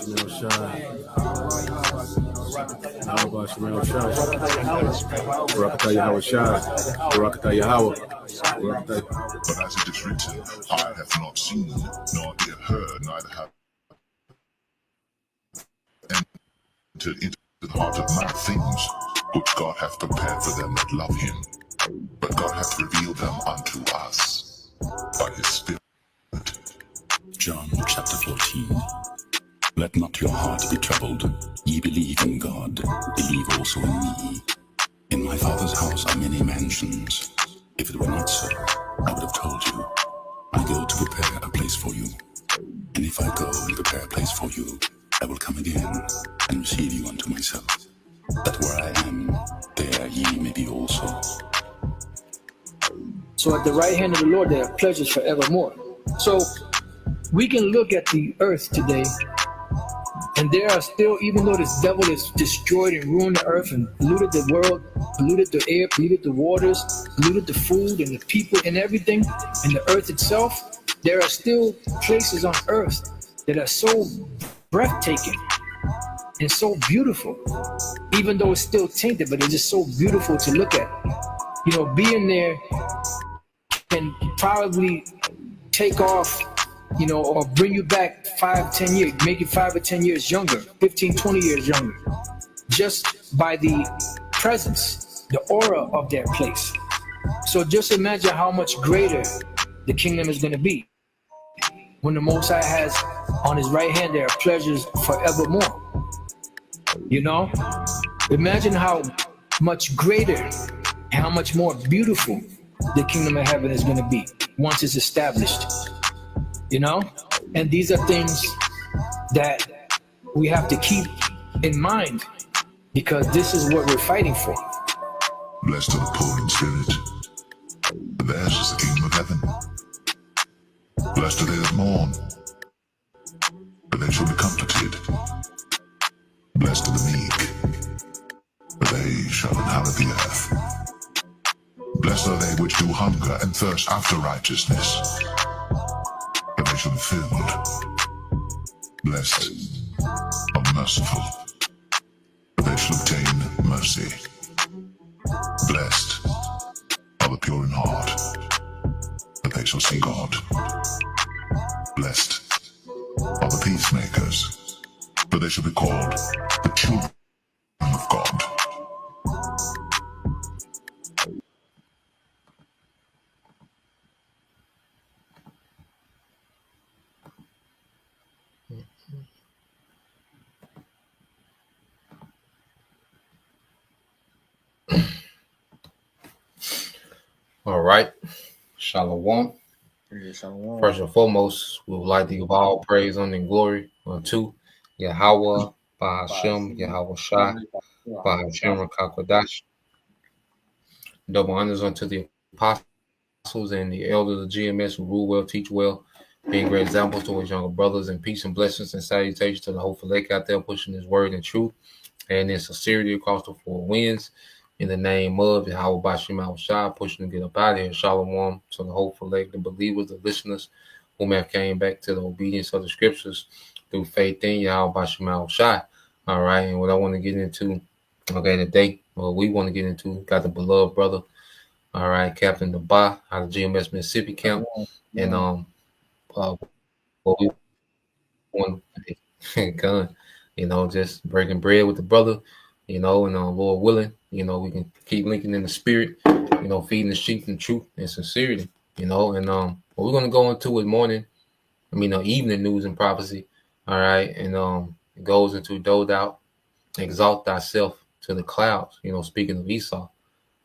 Shemel Shai. Naba Shemel Shai. Barakatah Yahweh Shai. Barakatah Yahweh. But as it is written, I have not seen, nor ear heard, neither have entered into the heart of man things which God hath prepared for them that love him. But God hath revealed them unto us by his Spirit. John chapter 14. Let not your heart be troubled. Ye believe in God, believe also in me. In my Father's house are many mansions. If it were not so, I would have told you. I go to prepare a place for you. And if I go and prepare a place for you, I will come again and receive you unto myself, that where I am, there ye may be also. So at the right hand of the Lord, there are pleasures forevermore. So we can look at the earth today, and there are still, even though this devil has destroyed and ruined the earth and polluted the world, polluted the air, polluted the waters, polluted the food and the people and everything, and the earth itself, there are still places on earth that are so breathtaking and so beautiful, even though it's still tainted, but it's just so beautiful to look at. You know, being there can probably take off, you know, or bring you back 5-10 years, make you 5 or 10 years younger, 15-20 years younger, just by the presence, the aura of that place. So just imagine how much greater the kingdom is going to be when the Most High has on his right hand there are pleasures forevermore. You know, imagine how much greater and how much more beautiful the kingdom of heaven is going to be once it's established. You know, and these are things that we have to keep in mind, because this is what we're fighting for. Blessed are the poor in spirit, for theirs is the kingdom of heaven. Blessed are they that mourn, for they shall be comforted. Blessed are the meek, for they shall inherit the earth. Blessed are they which do hunger and thirst after righteousness, for they shall be filled. Blessed are merciful, for they shall obtain mercy. Blessed are the pure in heart, for they shall see God. Blessed are the peacemakers, for they shall be called the children of God. All right. Shalom. Shalom. First and foremost, we would like to give all praise, honor, and glory unto Yahweh, Bahashem, Yahweh Shai, Bahashem, Rakakwadash. Double honors unto the apostles and the elders of GMS who rule well, teach well, being great examples to his younger brothers, and peace and blessings and salutations to the hopeful lake out there pushing his word and truth and in sincerity across the four winds. In the name of Yahweh Bashim Shai, pushing to get up out of here. Shalom to the hopeful lake, the believers, the listeners who have came back to the obedience of the scriptures through faith in Yahweh Bashim Shai. All right, and what I want to get into, today, what we want to get into, got the beloved brother, all right, Captain Naba out of GMS Mississippi camp, and what we want gun, just breaking bread with the brother, and Lord willing, we can keep linking in the spirit, feeding the sheep in truth and sincerity, and what we're gonna go into is evening news and prophecy, all right, and it goes into no doubt, exalt thyself to the clouds, speaking of Esau.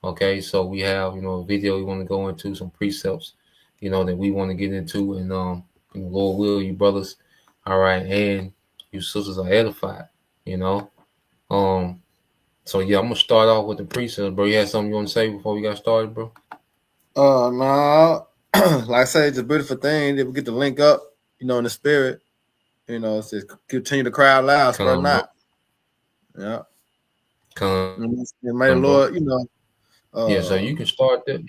Okay, so we have, a video we want to go into, some precepts, that we want to get into, and Lord will, you brothers, all right, and you sisters are edified, So yeah, I'm gonna start off with the precepts, bro. You had something you want to say before we got started, bro? No, like I say, it's a beautiful thing that we get to link up, in the spirit. It says continue to cry out loud, spare not. Yeah. May the Lord, yeah, so you can start that.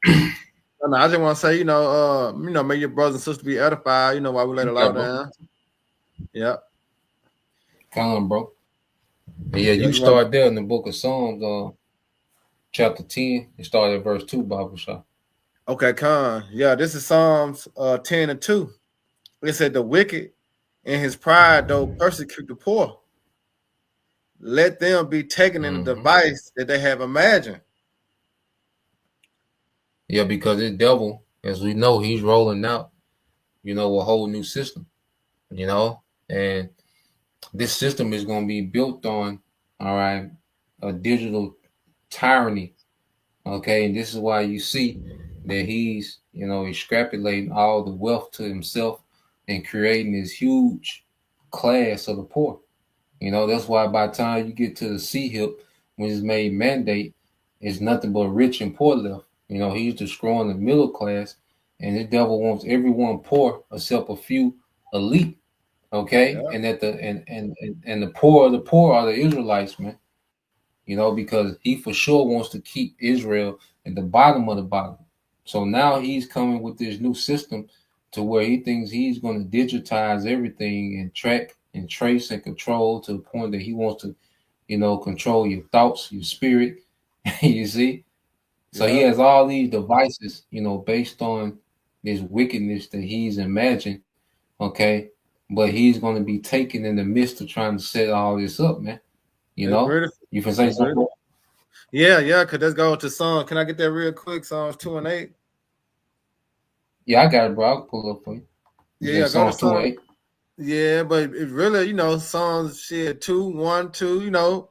I just want to say, may your brothers and sisters be edified, while we lay the law down. Yeah. Come on, bro. Yeah, you start there in the book of Psalms, chapter 10. You start at verse 2, Bible Shah. Okay, Con. Yeah, this is Psalms 10 and 2. It said, the wicked in his pride, though, persecute the poor. Let them be taken in the device that they have imagined. Yeah, because the devil, as we know, he's rolling out, a whole new system, and this system is going to be built on, all right, a digital tyranny. Okay, and this is why you see that he's, extrapolating all the wealth to himself and creating this huge class of the poor. That's why by the time you get to the C hip, when it's made mandate, it's nothing but rich and poor left. He's destroying the middle class, and the devil wants everyone poor except a few elite. Okay, Yeah. and that the poor of the poor are the Israelites, man. Because he for sure wants to keep Israel at the bottom of the bottom. So now he's coming with this new system to where he thinks he's going to digitize everything and track and trace and control to the point that he wants to, control your thoughts, your spirit. You see? So he has all these devices, based on this wickedness that he's imagined. Okay. But he's going to be taken in the midst of trying to set all this up, man. You can say something. Yeah, because let's go to Psalms. Can I get that real quick? Psalms 2 and 8. Yeah, I got it, bro. I'll pull up for you. Yeah, go to Psalms 2 and 8. Yeah, but it really, Psalms shit 2, 1, 2,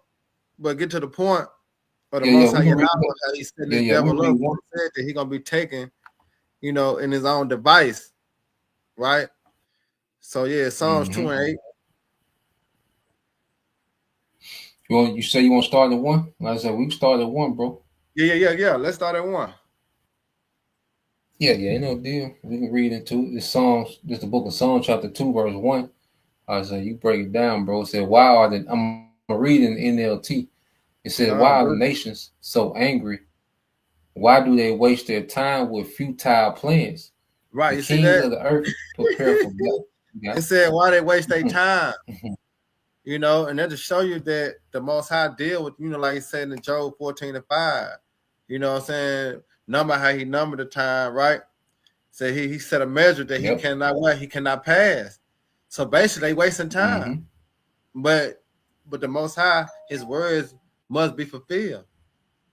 but get to the point. Or the most how he's setting the devil up. He said that he's gonna be taken, in his own device, right? So yeah, Psalms 2 and 8. You say you want to start at 1? Like I said, we can start at 1, bro. Yeah. Let's start at 1. Yeah, ain't no deal. We can read into this Psalms, this the book of Psalms, chapter 2, verse 1. I said, you break it down, bro. It said, why are I'm reading NLT. It said, why are the nations so angry? Why do they waste their time with futile plans? Right, the you kings see that? of the earth prepare for battle. It said, why they waste their time? And then to show you that the Most High deal with, like he said in Job 14 and 5, what I'm saying? Number how he numbered the time, right? So he set a measure that he cannot pass. So basically they wasting time. But the Most High, his words must be fulfilled.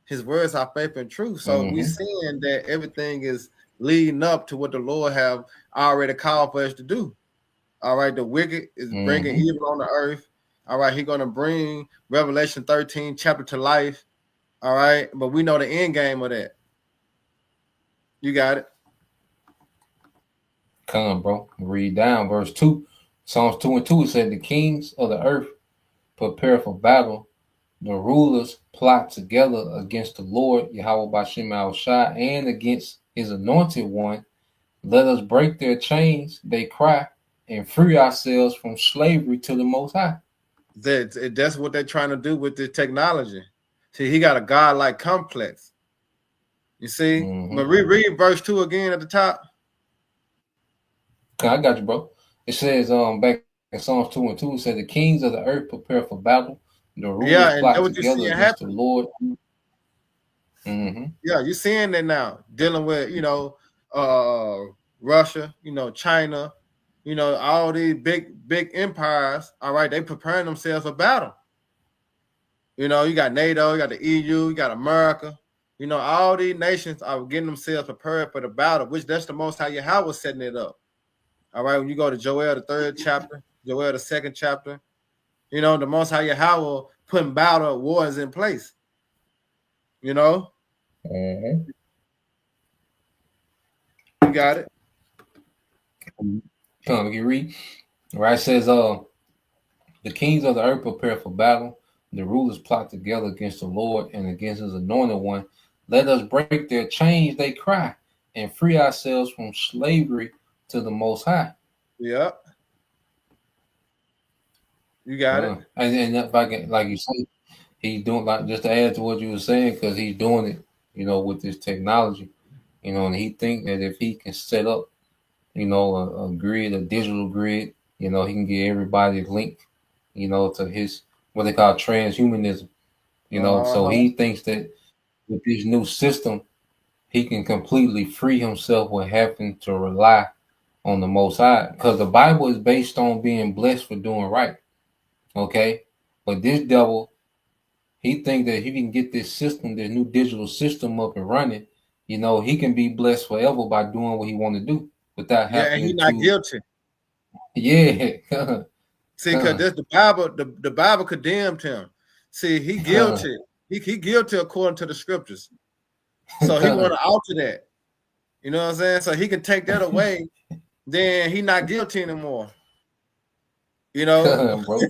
His words are faith and truth. So we seeing that everything is leading up to what the Lord have already called for us to do. All right, the wicked is bringing evil on the earth. All right, he's going to bring Revelation 13 chapter to life. All right, but we know the end game of that. You got it. Come, bro. Read down verse 2. Psalms 2 and 2, it said, the kings of the earth prepare for battle. The rulers plot together against the Lord, Yahweh Bashem Al-Shai, and against his anointed one. Let us break their chains, they cry, and free ourselves from slavery to the Most High. That's what they're trying to do with the technology. See, he got a godlike complex. You see? But read verse 2 again at the top. Okay, I got you, bro. It says back in Psalms 2 and 2, it says the kings of the earth prepare for battle. The rulers plot together against the Lord. Yeah, you're seeing that now. Dealing with, Russia, China, all these big empires. All right, they preparing themselves for battle. You got NATO, you got the EU, you got America. All these nations are getting themselves prepared for the battle, which that's the Most High Yahweh setting it up. All right, when you go to Joel, the 3rd chapter, Joel, the 2nd chapter, the Most High Yahweh putting battle wars in place. You got it. Come, you read. Right, it says, the kings of the earth prepare for battle. The rulers plot together against the Lord and against his anointed one. Let us break their chains, they cry, and free ourselves from slavery to the Most High. Yep. You got it. And if I can, like you say, he's doing, like, just to add to what you were saying, because he's doing it, with this technology, and he think that if he can set up, a grid, a digital grid, he can get everybody linked, you know, to his what they call transhumanism. You know, so he thinks that with this new system, he can completely free himself with having to rely on the Most High, because the Bible is based on being blessed for doing right. Okay, but this devil, he thinks that if he can get this system, this new digital system up and running, you know, he can be blessed forever by doing what he want to do without Yeah, and he's having not to. guilty. Yeah. See, because the Bible, the Bible condemned him. See, he guilty. He guilty according to the scriptures. So he want to alter that. You know what I'm saying? So he can take that away. Then he not guilty anymore. You know? Bro.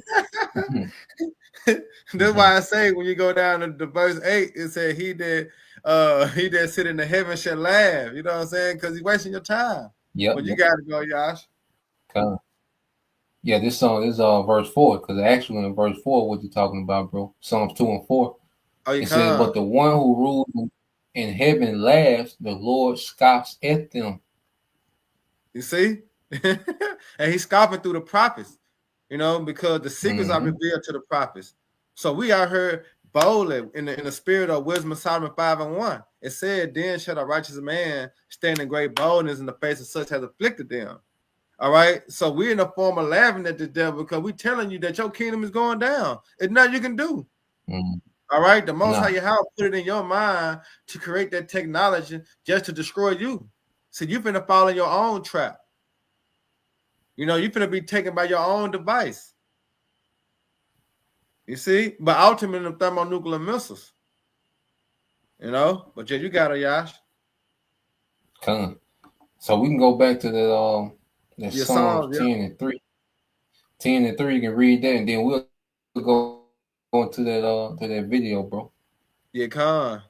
That's why I say when you go down to verse 8, it said he that sit in the heaven shall laugh. You know what I'm saying? Because he's wasting your time. Yep. But you gotta go, Yash. Yeah, this song is verse 4, because actually in verse 4, what you talking about, bro? Psalms 2 and 4. It says, but the one who rules in heaven laughs, the Lord scoffs at them. You see? And he's scoffing through the prophets, you know, because the secrets are revealed to the prophets. So we are heard boldly in the spirit of wisdom of Solomon 5 and 1. It said, then shall a righteous man stand in great boldness in the face of such as afflicted them. All right. So we're in the form of laughing at the devil because we're telling you that your kingdom is going down. It's nothing you can do. All right. The Most High Yahweh put it in your mind to create that technology just to destroy you. So you're finna fall in your own trap. You know, you're finna be taken by your own device. You see? But ultimately, the thermonuclear missiles. You know? But yeah, you got it, Yash. So we can go back to that Psalms 10 and 3. 10 and 3, you can read that, and then we'll go into that video, bro. Yeah, Con.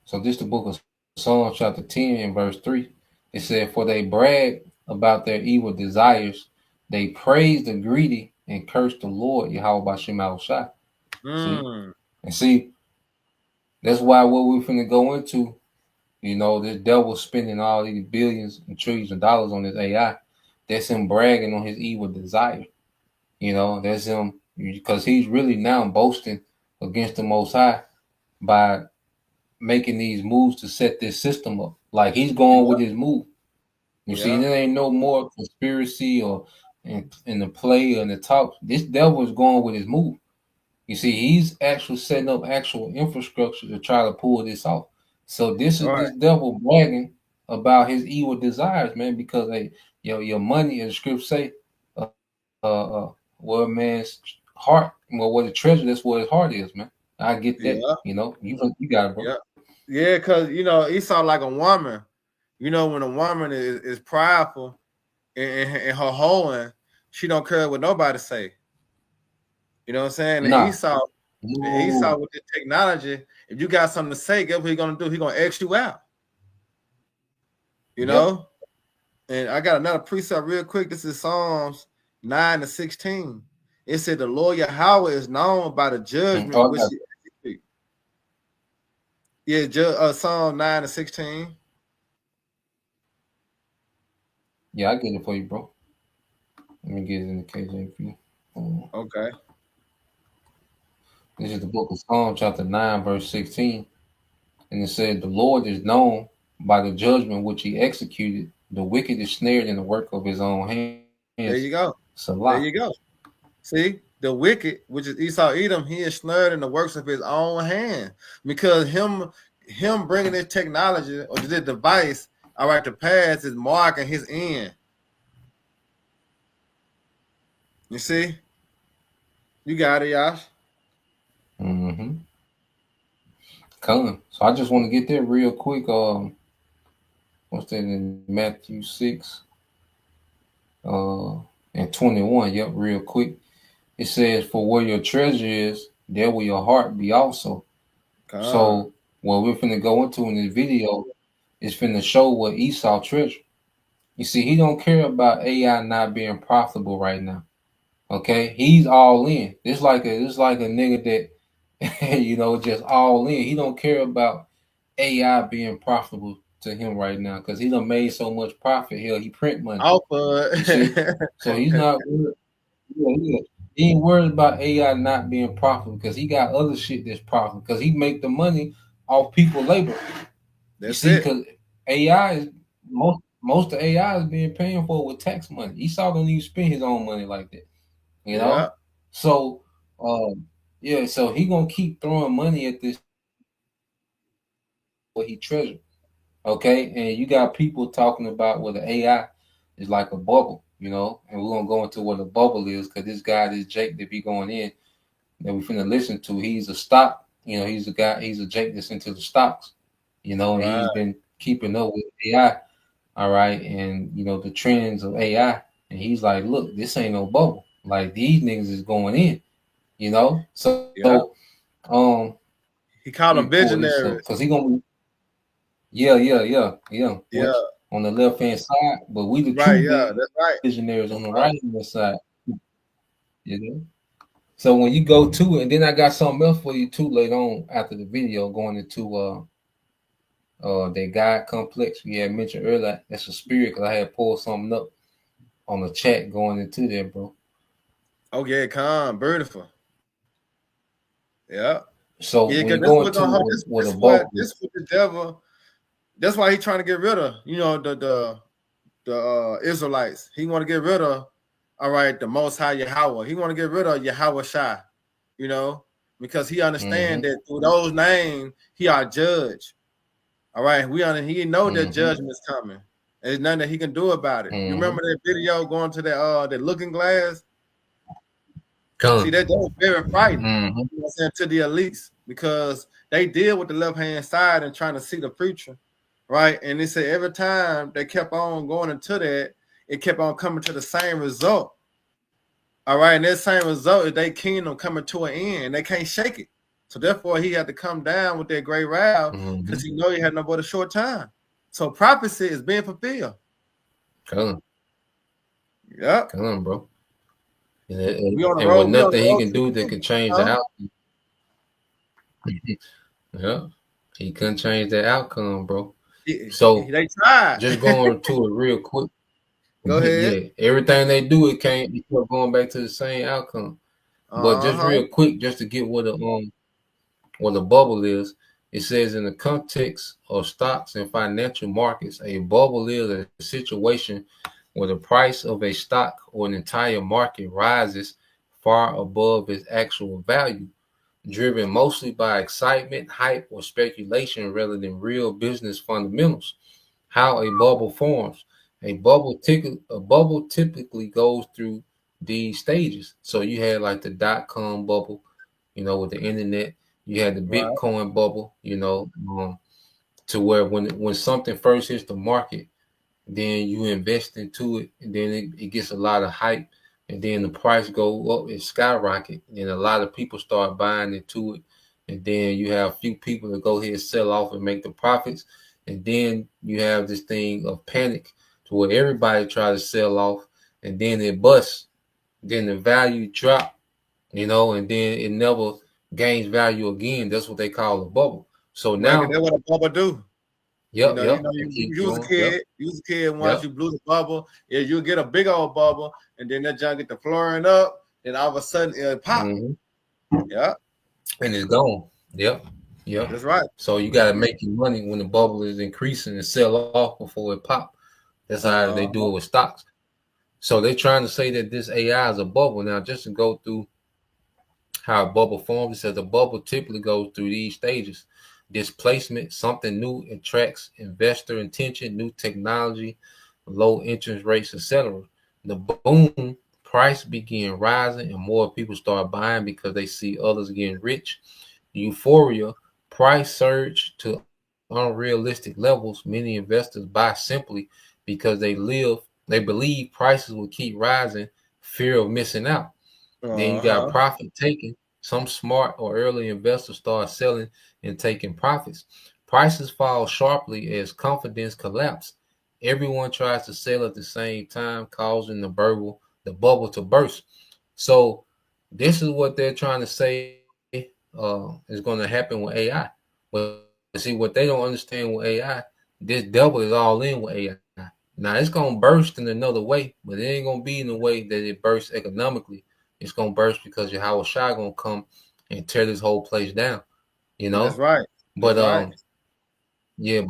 So this is the book of Psalms chapter 10 and verse 3. It said, for they brag about their evil desires. They praise the greedy and curse the Lord, Yahweh Bashem Shai. And see, that's why what we're finna go into, you know, this devil spending all these billions and trillions of dollars on this AI. That's him bragging on his evil desire. You know, that's him, because he's really now boasting against the Most High by making these moves to set this system up. Like he's going with his move. You see, there ain't no more conspiracy or in the play or in the talk. This devil is going with his move. You see, he's actually setting up actual infrastructure to try to pull this off. So this is this devil bragging about his evil desires, man, because your money, as the script say, what a man's heart, well, what a treasure, that's what his heart is, man. I get that. You know, you got it, bro. Yeah, because you know, Esau like a woman. You know, when a woman is prideful and her hoeing, she don't care what nobody say. You know what I'm saying? And Esau with the technology, if you got something to say, guess what he's gonna do? He's gonna X you out. You know? And I got another precept real quick. This is Psalms 9 to 16. It said the Lord Yahweh is known by the judgment which he executes. Yeah, Psalm 9 to 16. Yeah, I get it for you, bro. Let me get it in the KJV for you. Okay. This is the book of Psalms, chapter 9, verse 16. And it said, the Lord is known by the judgment which he executed. The wicked is snared in the work of his own hands. There you go. Salah. There you go. See, the wicked, which is Esau Edom, he is snared in the works of his own hand. Because him bringing this technology or this device, all right, to pass is marking his end. You see? You got it, Yash. Come. So I just want to get there real quick. What's that in Matthew 6 and 21? Yep, real quick. It says, for where your treasure is, there will your heart be also. So what we're finna go into in this video is finna show what Esau treasure. You see, he don't care about AI not being profitable right now. Okay, he's all in. It's like a nigga that you know, just all in. He don't care about AI being profitable to him right now because he done made so much profit. Hell, he print money. Alpha. You see, so he's not. He ain't worried about AI not being profitable because he got other shit that's profitable because he make the money off people labor. You That's see, it. because AI is most of AI is being paid for with tax money. Esau don't even spend his own money like that. You Yeah. know? So yeah, so he gonna keep throwing money at this what he treasure. Okay, and you got people talking about where the AI is like a bubble, you know, and we're gonna go into what a bubble is because this guy, this Jake that be going in that we finna listen to, he's a stock, you know, he's a guy, he's a Jake that's into the stocks, you know, and Right. he's been keeping up with AI, all right, and you know the trends of AI, and he's like, look, this ain't no bubble, like these niggas is going in, you know, so Yeah. um, He called let them me pull this up visionaries. because he gonna be yeah. Yeah. Which on the left hand side, but we the Right. true Yeah. That's right. visionaries on That's the right. right hand side. You know. So when you go to it, and then I got something else for you too later on after the video, going into that God complex we had mentioned earlier. That's a spirit because I had pulled something up on the chat going into there, bro. Oh yeah, calm, beautiful. Yeah. So Yeah, when because you this go was into gonna what a bubble is, this what the devil. That's why he's trying to get rid of, you know, the Israelites. He want to get rid of, all right, the Most High Yahweh. He want to get rid of Yahweh Shai, you know, because he understand that through those names he are judge. All right, he know that judgment is coming. And there's nothing that he can do about it. You remember that video going to that looking glass? See, that was very frightening. You know what I'm saying, to the elites because they deal with the left hand side and trying to see the preacher, right? And they said every time they kept on going into that, it kept on coming to the same result. All right, and that same result is they kingdom coming to an end. They can't shake it. So therefore, he had to come down with that great wrath because he know he had no but a short time. So prophecy is being fulfilled. Come Yep. on, bro. We on the And road. with We on the nothing he road can to do that the can change the outcome. Yeah, he couldn't change the outcome, bro. So they tried. just going to it real quick. Go ahead. Yeah, everything they do, it kept going back to the same outcome. But just real quick, just to get what a bubble is, it says in the context of stocks and financial markets, a bubble is a situation where the price of a stock or an entire market rises far above its actual value, driven mostly by excitement, hype, or speculation rather than real business fundamentals. How a bubble forms. A bubble typically goes through these stages. So you had like the dot-com bubble, you know, with the internet. You had the Right. Bitcoin bubble, you know, to where when something first hits the market, then you invest into it, and then it gets a lot of hype, and then the price go up, it skyrocket, and a lot of people start buying into it, and then you have a few people that go ahead and sell off and make the profits, and then you have this thing of panic to where everybody tries to sell off, and then it busts, then the value drop, you know, and then it never gains value again. That's what they call a bubble. So Right, that's now, what a bubble do. You know, it keeps you was a going. kid. You was a kid once you blew the bubble. Yeah, you get a big old bubble, and then that junk get the flooring up, and all of a sudden it pop. Yeah. And it's gone. Yep. That's right. So you got to make your money when the bubble is increasing and sell off before it pop. That's how they do it with stocks. So they're trying to say that this AI is a bubble. Now, just to go through how a bubble forms, it says a bubble typically goes through these stages. Displacement, something new attracts investor attention, new technology, low interest rates, etc. The boom, price begin rising and more people start buying because they see others getting rich. Euphoria, price surge to unrealistic levels. Many investors buy simply because they believe prices will keep rising, fear of missing out. Then you got profit taking. Some smart or early investors start selling and taking profits. Prices fall sharply as confidence collapses. Everyone tries to sell at the same time, causing the bubble to burst. So this is what they're trying to say is going to happen with AI. But see, what they don't understand with AI this devil is all in with AI. Now it's gonna burst in another way, but it ain't gonna be in the way that it bursts economically. It's gonna burst because Yahweh Shai gonna come and tear this whole place down. You know? That's right. But right. Yeah,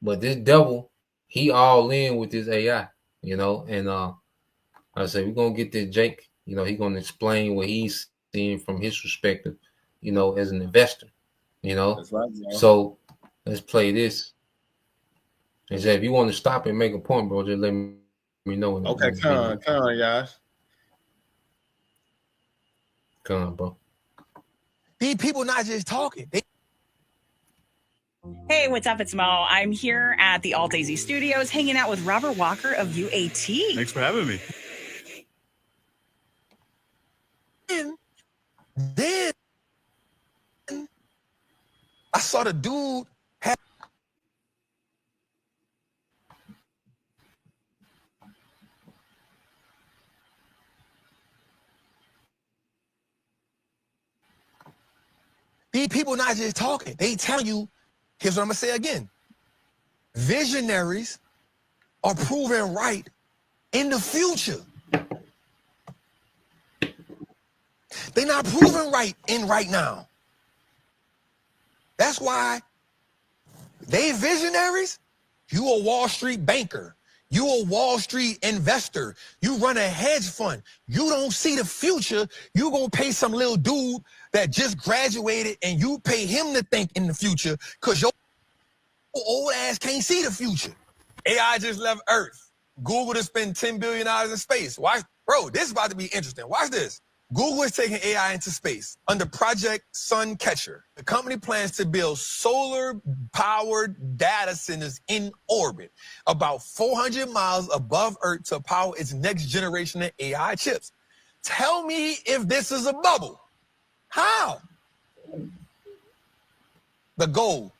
but this devil, he all in with this AI, you know, and I say we're gonna get this Jake, you know, he gonna explain what he's seeing from his perspective, you know, as an investor, you know. That's right, bro. So let's play this. And say if you want to stop and make a point, bro, just let me know. Okay, come on, Yash. Come on, bro. These people not just talking. Hey, what's up? It's Mo. I'm here at the Alt AZ Studios hanging out with Robert Walker of UAT. Thanks for having me. Then I saw the dude have these people not just talking. They tell you, here's what I'm gonna say again. Visionaries are proven right in the future. They're not proven right in right now. That's why they visionaries. You a Wall Street banker. You a Wall Street investor. You run a hedge fund. You don't see the future. You gonna pay some little dude that just graduated and you pay him to think in the future because your old ass can't see the future. AI just left Earth. Google to spend $10 billion in space. Watch, bro, this is about to be interesting. Watch this. Google is taking AI into space under Project Suncatcher. The company plans to build solar-powered data centers in orbit about 400 miles above Earth to power its next generation of AI chips. Tell me if this is a bubble. How? The goal: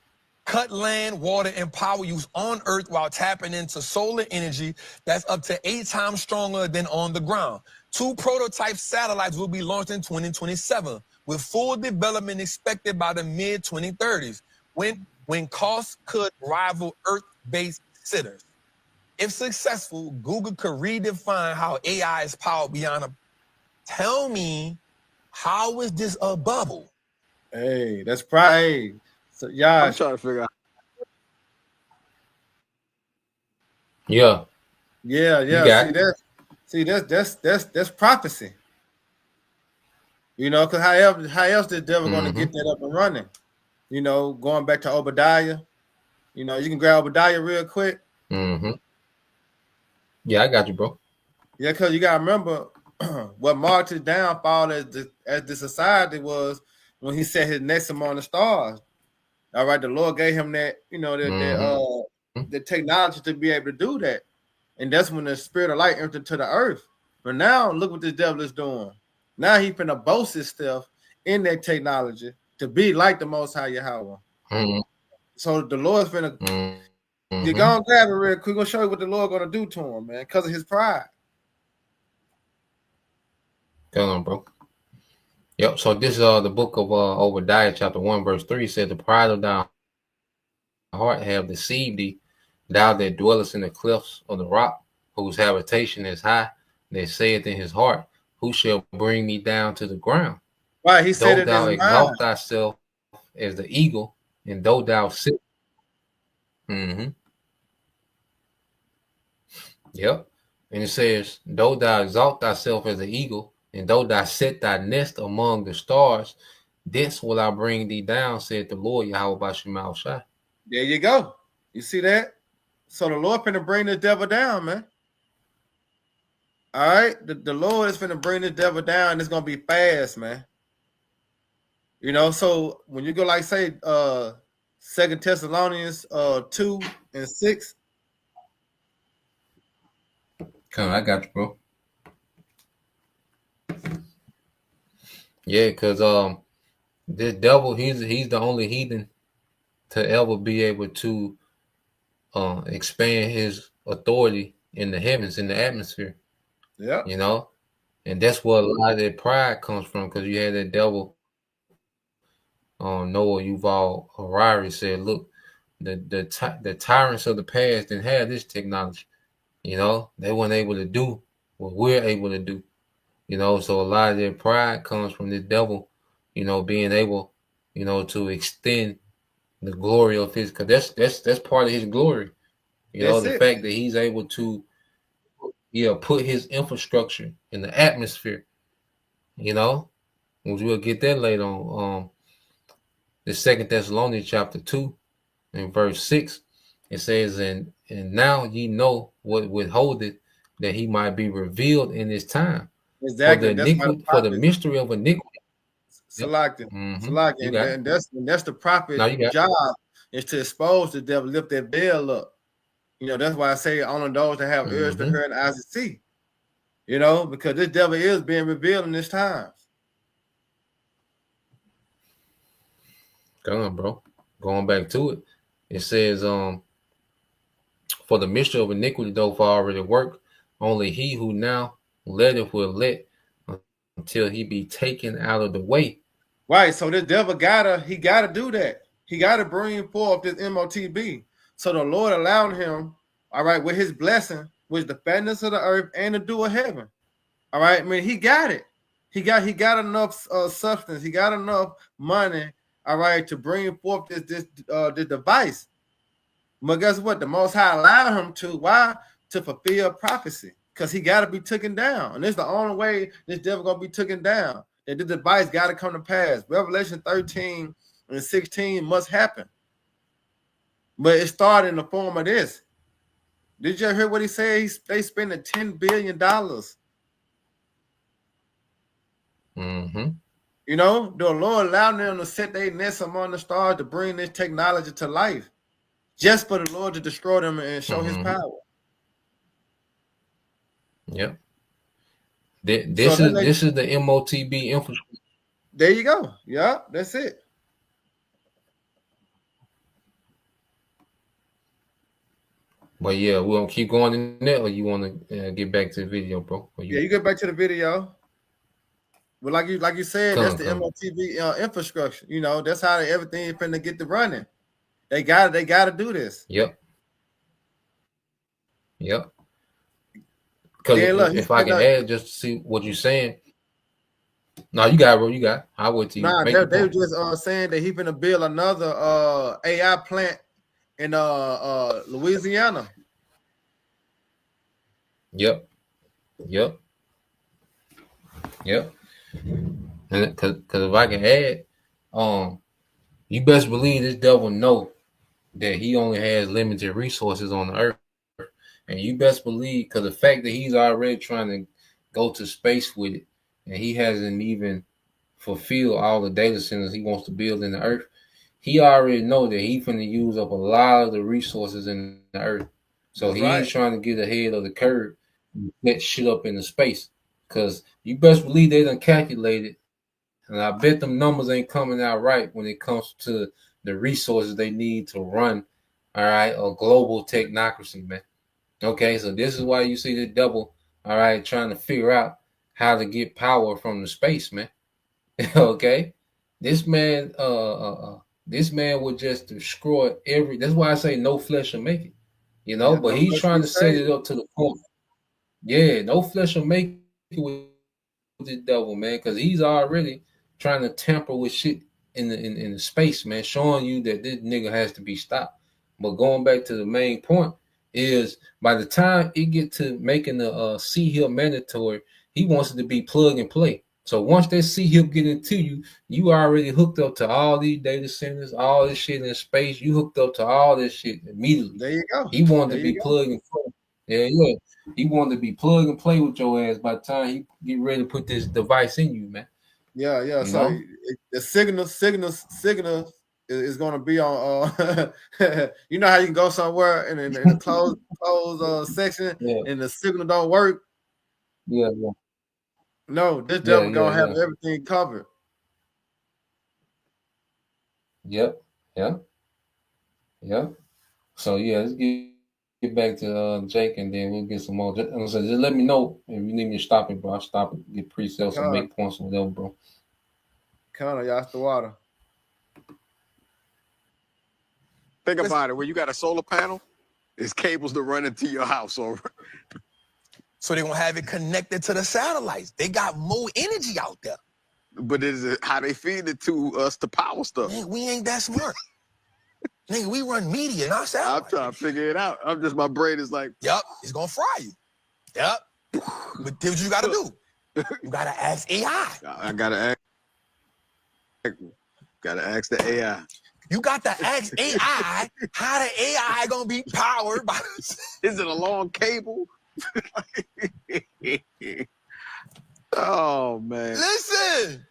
cut land, water, and power use on Earth while tapping into solar energy that's up to 8 times stronger than on the ground. 2 prototype satellites will be launched in 2027, with full development expected by the mid-2030s, when costs could rival Earth-based sitters. If successful, Google could redefine how AI is powered beyond a... Tell me, how is this a bubble? Hey, that's probably... So, yeah, I'm trying to figure out. Yeah. See, that's prophecy. You know, because how else the devil going to get that up and running? You know, going back to Obadiah. You know, you can grab Obadiah real quick. Yeah, I got you, bro. Yeah, because you got to remember what marked his downfall as the society was when he set his nest among the stars. All right, the Lord gave him that, you know, the technology to be able to do that. And that's when the spirit of light entered into the earth. But now, look what this devil is doing. Now he finna boast himself in that technology to be like the Most High Yahweh. So the Lord's finna... You go and grab it real quick. We're going to show you what the Lord going to do to him, man, because of his pride. Come on, bro. Yep, so this is the book of Obadiah, chapter 1, verse 3, said, the pride of thy heart have deceived thee, thou that dwellest in the cliffs of the rock, whose habitation is high, that saith in his heart, who shall bring me down to the ground? Right, he said though it thou in exalt thyself as the eagle, and though thou sit... Yep. And it says, though thou exalt thyself as an eagle, and though thou set thy nest among the stars, thence will I bring thee down, said the Lord Yahweh Bashim Shai. There you go. You see that? So the Lord finna bring the devil down, man. All right? The Lord is finna bring the devil down. It's gonna be fast, man. You know, so when you go like say 2 Thessalonians 2:6. Come on, I got you, bro. Yeah, because this devil, he's the only heathen to ever be able to expand his authority in the heavens, in the atmosphere. Yeah. You know? And that's where a lot of that pride comes from, because you had that devil, Noah Yuval Harari said, look, the tyrants of the past didn't have this technology. You know, they weren't able to do what we're able to do. You know, so a lot of their pride comes from the devil, you know, being able, you know, to extend the glory of his, because that's part of his glory. You know, That's the it. fact that he's able to, put his infrastructure in the atmosphere. You know, which we'll get that later on. The 2 Thessalonians chapter 2 and verse 6, it says, and now ye know what withholdeth, that he might be revealed in his time. For the Exactly. That's why the iniquity, for the prophet mystery of iniquity. Yep. Salakia. Mm-hmm. Salakia. You got it. And that's the No, prophet you got it. job, is to expose the devil, lift that veil up. You know, that's why I say only those that have ears to hear and eyes to see. You know, because this devil is being revealed in this times. Come on, bro. Going back to it. It says, for the mystery of iniquity doth already work, only he who now letteth will let until he be taken out of the way. Right. So this devil gotta do that. He gotta bring forth this MOTB. So the Lord allowed him, all right, with his blessing, with the fatness of the earth and the dew of heaven. All right. I mean, he got it. He got enough substance. He got enough money, all right, to bring forth this device. But guess what? The Most High allowed him to. Why? To fulfill prophecy. Because he got to be taken down. And this is the only way this devil going to be taken down. That the device got to come to pass. Revelation 13 and 16 must happen. But it started in the form of this. Did you hear what he said? They spending $10 billion. Mm-hmm. You know, the Lord allowed them to set their nest among the stars to bring this technology to life. Just for the Lord to destroy them and show his power. Yep. This is the MOTB infrastructure. There you go. Yeah, that's it. But yeah, we're gonna keep going in there, or you want to get back to the video, bro? Yeah, you get back to the video. But like you said, that's the MOTB infrastructure. You know, that's how everything is finna get to running. They got to do this. Yep. Because if I can add just to see what you're saying. No, you got it, bro. You got it. I'll wait till you make your they point. were just saying that he's gonna build another AI plant in Louisiana. Yep. And because if I can add, you best believe this devil know that he only has limited resources on the earth. And you best believe, because the fact that he's already trying to go to space with it, and he hasn't even fulfilled all the data centers he wants to build in the earth, he already know that he's going to use up a lot of the resources in the earth. So he's trying to get ahead of the curve and get shit up into space. Because you best believe they done calculated, and I bet them numbers ain't coming out right when it comes to the resources they need to run, all right, a global technocracy, man. Okay, so this is why you see the devil, all right, trying to figure out how to get power from the space, man. Okay, this man would just destroy every. That's why I say no flesh will make it, you know. Yeah, but no he's trying to set it up to the point. Yeah, no flesh will make it with the devil, man, because he's already trying to tamper with shit in the space, man, showing you that this nigga has to be stopped. But going back to the main point is, by the time it get to making the C hill mandatory, he wants it to be plug and play. So once that C hill get into you, you already hooked up to all these data centers, all this shit in space. You hooked up to all this shit immediately. There you go. He wanted to be plug and play. Yeah. He wanted to be plug and play with your ass by the time he get ready to put this device in you, man. Yeah. You So know? the signal is going to be on. You know how you can go somewhere in the closed section and the signal don't work. Yeah. No, this devil gonna have everything covered. Yep. So let's get back to Jake, and then we'll get some more. Just let me know if you need me to stop it, bro. I'll stop it, get pre-sales and make points or whatever, bro. Y'all the water. Think about it. When you got a solar panel, it's cables that run into your house. So they're going to have it connected to the satellites. They got more energy out there. But is it how they feed it to us to power stuff? Man, we ain't that smart. Nigga, we run media, not satellites. I'm trying to figure it out. My brain is like, yep, it's going to fry you. Yep. But here's what you got to do. You got to ask AI. I got to ask the AI. You got to ask AI how the AI going to be powered by... Is it a long cable? Oh, man. Listen.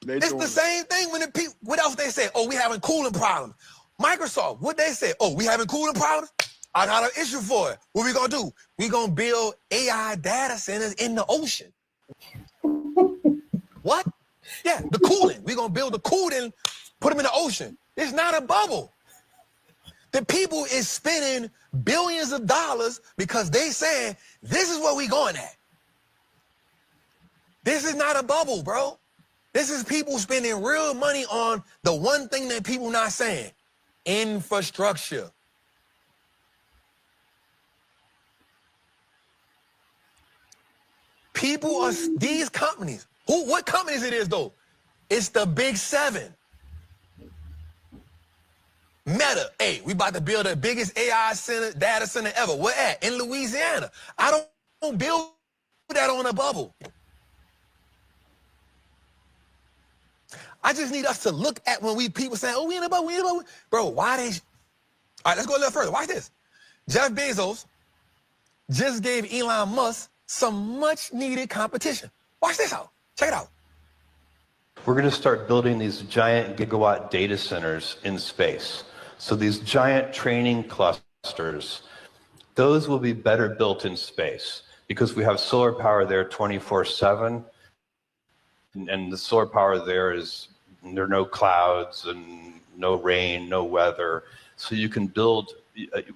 It's the same thing when the people... What else they say? Oh, we having cooling problems. Microsoft, what they say? Oh, we having cooling problems? I got an issue for it. What we going to do? We going to build AI data centers in the ocean. What? Yeah, the cooling. We're going to build the cooling, put them in the ocean. It's not a bubble. The people is spending billions of dollars because they saying, this is where we going at. This is not a bubble, bro. This is people spending real money on the one thing that people not saying, infrastructure. People are, these companies, what companies it is though? It's the big seven. Meta, hey, we about to build the biggest AI center, data center ever. Where at? In Louisiana. I don't build that on a bubble. I just need us to look at when people say, oh, we in a bubble, we in a bubble. Bro, why they... All right, let's go a little further. Watch this. Jeff Bezos just gave Elon Musk some much-needed competition. Watch this out. Check it out. We're going to start building these giant gigawatt data centers in space. So these giant training clusters, those will be better built in space because we have solar power there 24/7. And the solar power there are no clouds and no rain, no weather. So you can build,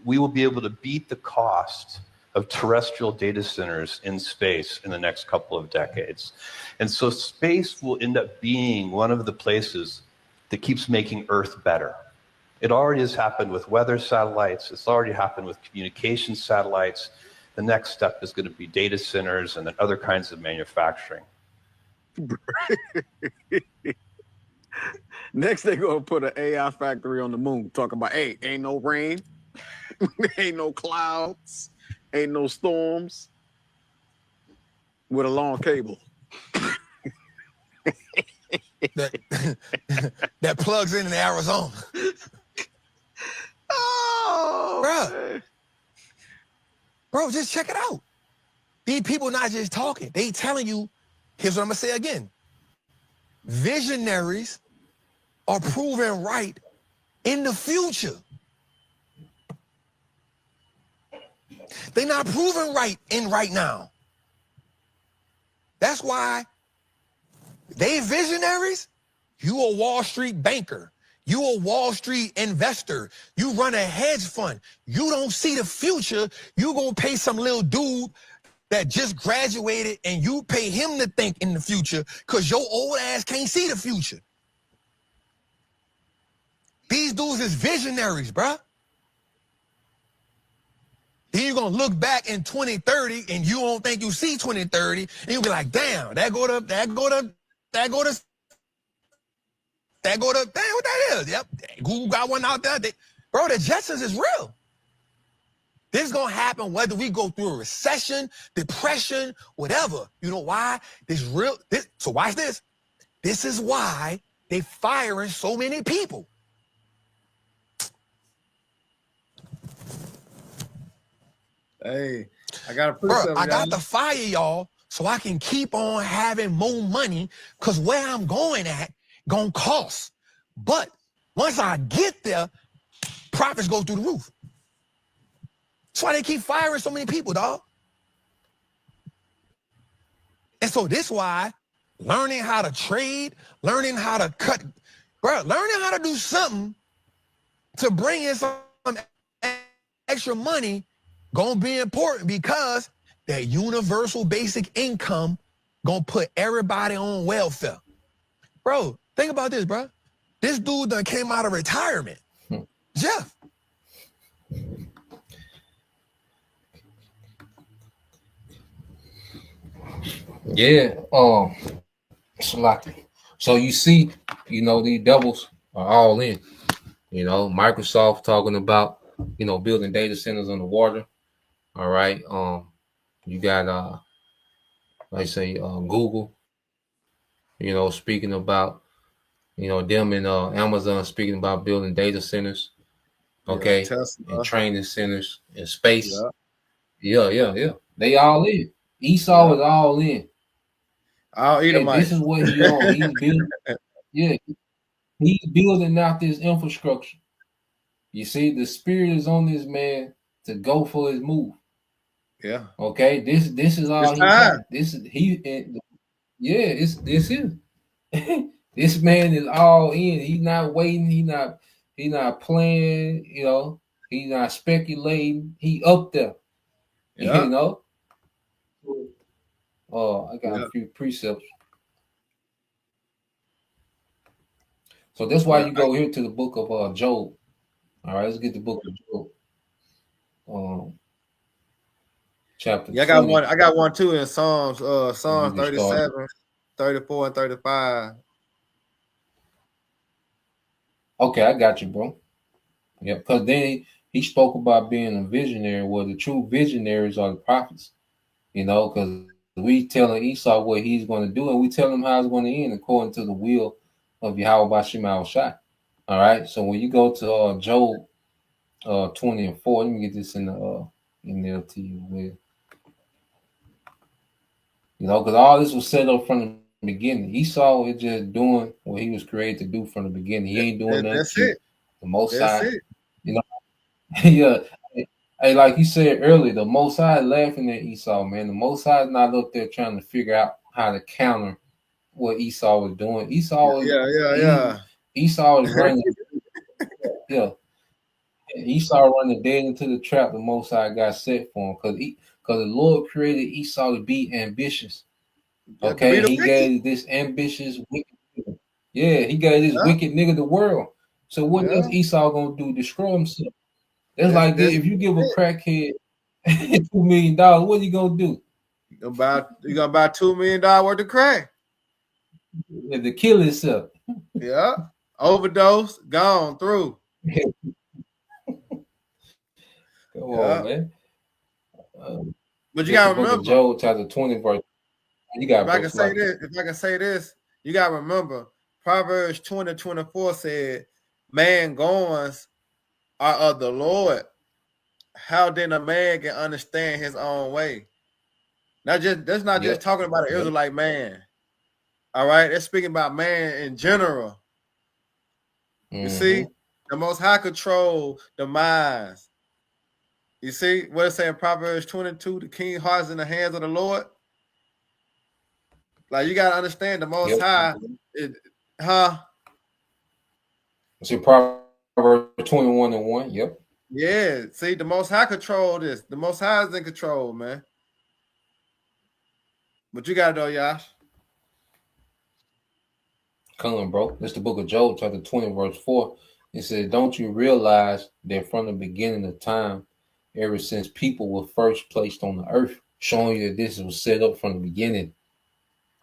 we will be able to beat the cost of terrestrial data centers in space in the next couple of decades. And so space will end up being one of the places that keeps making Earth better. It already has happened with weather satellites. It's already happened with communication satellites. The next step is going to be data centers and then other kinds of manufacturing. Next, they're going to put an AI factory on the moon. Talk about, hey, ain't no rain, ain't no clouds, ain't no storms, with a long cable. that plugs in Arizona. Oh, bro, just check it out. These people not just talking. They telling you, here's what I'm going to say again. Visionaries are proven right in the future. They're not proven right in right now. That's why they visionaries. You a Wall Street banker. You a Wall Street investor. You run a hedge fund. You don't see the future. You gonna pay some little dude that just graduated and you pay him to think in the future because your old ass can't see the future. These dudes is visionaries, bruh. Then you're going to look back in 2030 and you don't think you see 2030 and you'll be like, damn, damn, what that is? Yep, Google got one out there. Bro, the Jetsons is real. This is going to happen whether we go through a recession, depression, whatever. You know why? So watch this. This is why they firing so many people. Hey, I got to prove Bro, something. I got to fire y'all so I can keep on having more money because where I'm going at gonna cost. But once I get there, profits go through the roof. That's why they keep firing so many people, dog. And so this why learning how to trade, learning how to cut, bro, learning how to do something to bring in some extra money gonna be important because that universal basic income gonna put everybody on welfare. Bro, think about this, bro. This dude done came out of retirement. Jeff. Yeah. Salaki. So you see, these devils are all in. Microsoft talking about, building data centers on the water. All right. You got like say Google, speaking about, them and Amazon speaking about building data centers, Yeah, okay, and Tesla. training centers in space. Yeah, Yeah. They all in. Esau yeah. is all in. All Okay, this Edomites. is what he on. He's building. Yeah, he's building out this infrastructure. You see, the spirit is on this man to go for his move. Yeah. Okay, this is It's all he time. got. This is he. Yeah, this is. This man is all in. He's not waiting. He not playing. He's not speculating. He up there. Yeah. You know. Oh, I got a Yeah. few precepts. So that's why Yeah. you go here to the book of Job. All right, let's get the book of Job. Chapter Yeah, 20. I got one too in Psalms, And you Psalms can start. 37, 34, and 35. Okay, I got you, bro. Yeah, because then he spoke about being a visionary. Well, the true visionaries are the prophets, because we telling Esau what he's going to do, and we tell him how it's going to end according to the will of Yahweh Bashim Al Shai. All right. So when you go to Job 20 and 4, let me get this in there to you with, because all this was set up from the beginning. Esau is just doing what he was created to do from the beginning. He ain't doing nothing That's cute. it. The Most That's High, it. yeah. Hey, like you said earlier, the Most High laughing at Esau, man. The Most High is not up there trying to figure out how to counter what Esau was doing. Yeah. Esau is running, yeah. Esau running dead into the trap the Most High got set for him because the Lord created Esau to be ambitious. Yeah, to be Okay, the he wicked. gave this ambitious wicked nigga. Yeah, he gave this Yeah. wicked nigga the world. So what Yeah. else Esau gonna do? Destroy himself. That's That's like that's if you give a it. crackhead $2 million, what are you gonna do? You gonna buy $2 million worth of crack. To kill himself. Yeah. Overdose, gone through. Come on, Yeah. man. But you This the gotta book of remember, Job, chapter 20, verse. You got verse like if I can say this, you gotta remember Proverbs 20:24 said, man goings are of the Lord. How then a man can understand his own way? That's not just Yep. talking about an Yep. Israelite man. All right, it's speaking about man in general. You see, the Most High control the minds. You see what it's saying, Proverbs 22, the king hearts in the hands of the Lord. Like you gotta understand the Most Yep. High, huh? So Proverbs 21 and 1. Yep. Yeah, see, the Most High control this. The Most High is in control, man. But you gotta know, Yash. Come on, bro. This the book of Job, chapter 20, verse 4. It says, don't you realize that from the beginning of time, ever since people were first placed on the earth, showing you that this was set up from the beginning.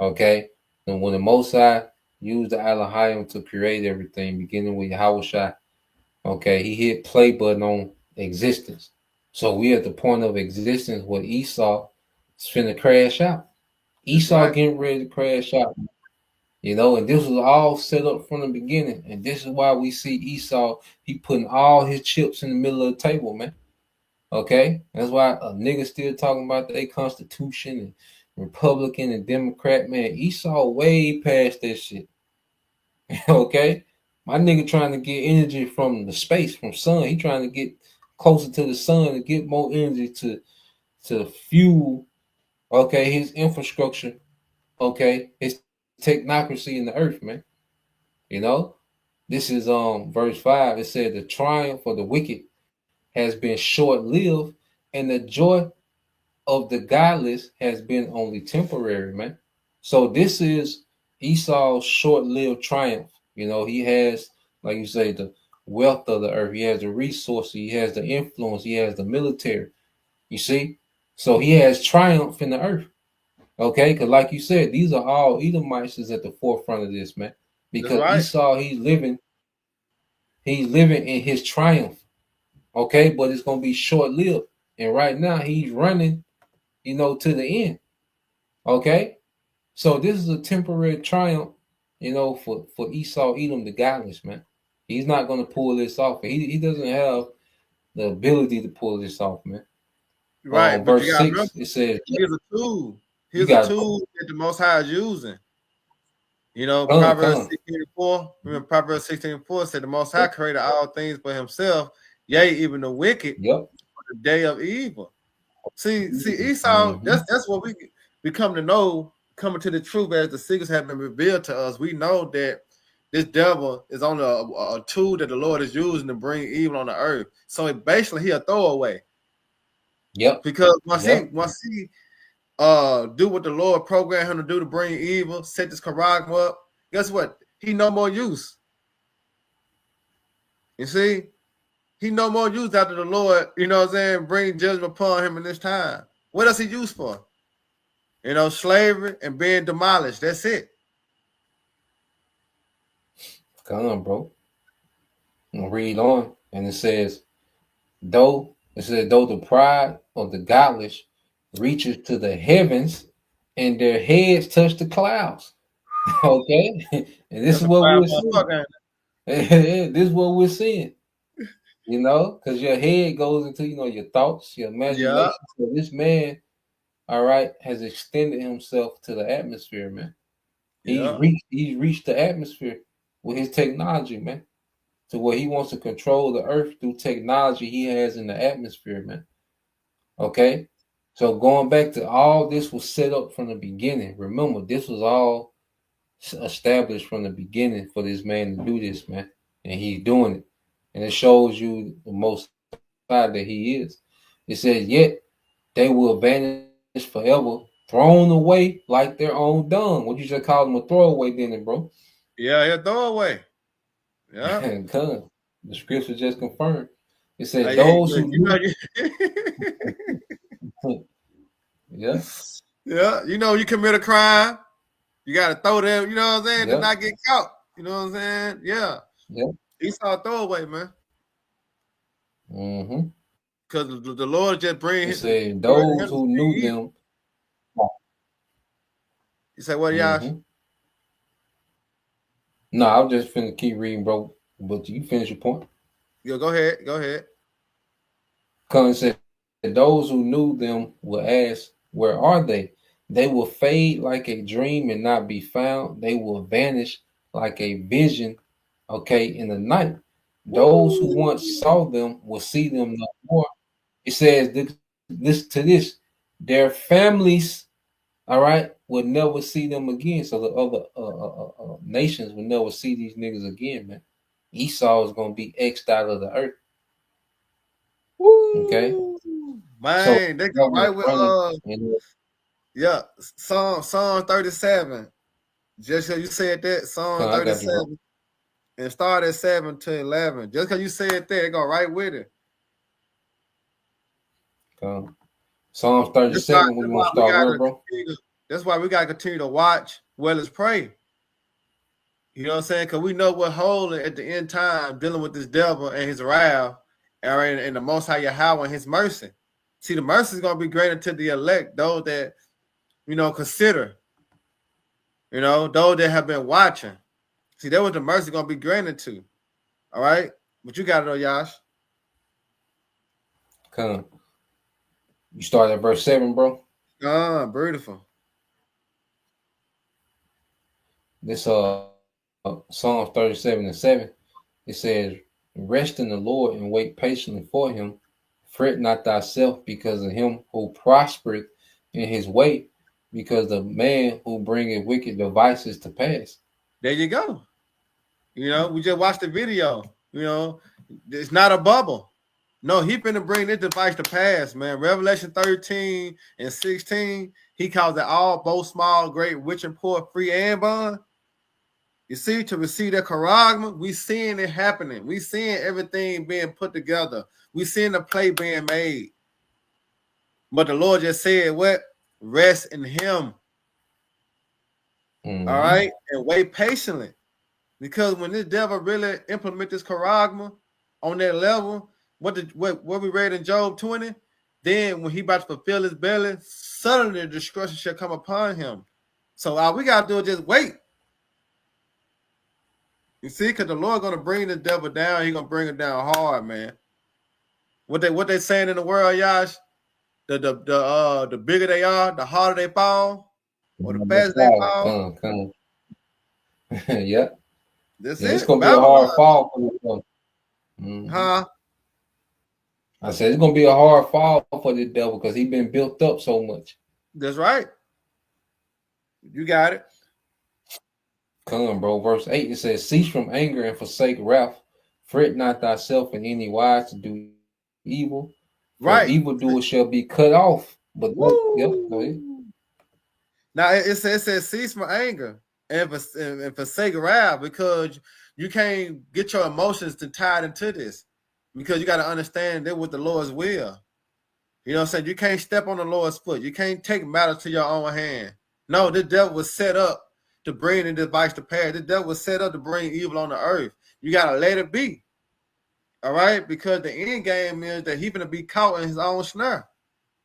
Okay? And when the Most High used the Elohim to create everything, beginning with Yahweh, okay, he hit play button on existence. So we at the point of existence where Esau is finna crash out. Esau getting ready to crash out. And this was all set up from the beginning. And this is why we see Esau, he putting all his chips in the middle of the table, man. Okay? That's why a nigga still talking about their constitution and Republican and Democrat, man. Esau way past that shit. Okay? My nigga trying to get energy from the space, from sun. He trying to get closer to the sun to get more energy to fuel, okay, his infrastructure, okay, his technocracy in the earth, man. This is verse 5. It said the triumph of the wicked has been short-lived, and the joy of the godless has been only temporary, man. So this is Esau's short-lived triumph. He has, like you say, the wealth of the earth. He has the resources. He has the influence. He has the military. You see? So he has triumph in the earth. Okay? Because like you said, these are all Edomites is at the forefront of this, man. That's Because right. Esau, he's living in his triumph. Okay? But it's going to be short-lived. And right now, he's running, to the end. Okay? So this is a temporary triumph, for Esau, Edom, the godless, man. He's not going to pull this off. He doesn't have the ability to pull this off, man. Right, but you Verse gotta remember, 6, it says, here's a tool. you Here's a got tool that the Most High is using. come, Proverbs come. 16:4. Remember, Proverbs 16:4 said the Most High created all things for himself, yea, even the wicked Yep. for the day of evil. See, Esau, that's what we come to know, coming to the truth as the secrets have been revealed to us. We know that this devil is only a tool that the Lord is using to bring evil on the earth. So basically he a throwaway. Yep. Because once he do what the Lord programmed him to do to bring evil, set this Quran up, guess what? He no more use. You see? He no more use after the Lord, bring judgment upon him in this time. What else he used for? Slavery and being demolished. That's it. Come on, bro. And read on. And it says, though the pride of the godless reaches to the heavens and their heads touch the clouds. Okay? And this is what we're seeing. This is what we're seeing. Because your head goes into, your thoughts, your imagination. Yeah. So this man, all right, has extended himself to the atmosphere, man. Yeah. He's reached the atmosphere with his technology, man. To where he wants to control the earth through technology he has in the atmosphere, man. Okay? So going back to all this was set up from the beginning. Remember, this was all established from the beginning for this man to do this, man. And he's doing it. And it shows you the most high that he is. It says, yet they will vanish forever, thrown away like their own dung. What you just call them a throwaway, then, bro? Yeah, he'll throw away. Yeah. The scripture just confirmed. It said those who yeah. Yeah, you commit a crime, you gotta throw them, you know what I'm saying, Yep. to not get caught. You know what I'm saying? Yeah. Yep. Esau throwaway, man. Mm-hmm. Because the Lord just bring It said those who knew them. You say what, Yash? No, I was just finna keep reading, bro. But you finish your point. Yeah, go ahead. Come and said, those who knew them will ask, where are they? They will fade like a dream and not be found. They will vanish like a vision, in the night. Those who once saw them will see them no more. It says this, their families, all right, will never see them again. So the other nations will never see these niggas again, man. Esau is gonna be X'd out of the earth. Okay, man, so they go right with Psalm 37. Just because you said that, Psalm 37, and start at 7 to 11. Just because you said that, they go right with it. Psalm 37. We want to start where, bro? That's why we gotta continue to watch, well as pray. You know what I'm saying? Because we know we're holding at the end time, dealing with this devil and his wrath, and the Most High Yahweh and his mercy. See, the mercy is going to be granted to the elect, those that, consider, those that have been watching. See, that was the mercy going to be granted to. All right? But you got it, though, Yash. Come. You start at verse 7, bro? Beautiful. This Psalm 37 and 7, it says, rest in the Lord and wait patiently for him. Fret not thyself because of him who prospereth in his way, because the man who bringeth wicked devices to pass. There you go. We just watched the video. It's not a bubble. No, he finna bring this device to pass, man. Revelation 13 and 16, he calls it all, both small, great, rich and poor, free and bond. You see, to receive that charagma, we seeing it happening. We seeing everything being put together. We seeing the play being made. But the Lord just said, what? Rest in him. Mm-hmm. All right? And wait patiently. Because when this devil really implement this charagma on that level, what we read in Job 20, then when he about to fulfill his belly, suddenly the destruction shall come upon him. So all we got to do is just wait. You see, because the Lord going to bring the devil down. He's going to bring it down hard, man. What they saying in the world, Yash? The bigger they are, the harder they fall, or the faster they fall. Come. Yeah. That's It's it. gonna be a hard fall for this devil. Mm-hmm. Huh? I said it's gonna be a hard fall for this devil because he's been built up so much. That's right. You got it. Come, bro. Verse 8, it says, cease from anger and forsake wrath. Fret not thyself in any wise to do evil. Right. Evildoers shall be cut off. But yep, go ahead. Now it says cease from anger and forsake wrath, because you can't get your emotions tied into this, because you got to understand that with the Lord's will. You know what I'm saying? You can't step on the Lord's foot. You can't take matters to your own hand. No, the devil was set up to bring the device to pass. The devil was set up to bring evil on the earth. You got to let it be. All right? Because the end game is that he's going to be caught in his own snare.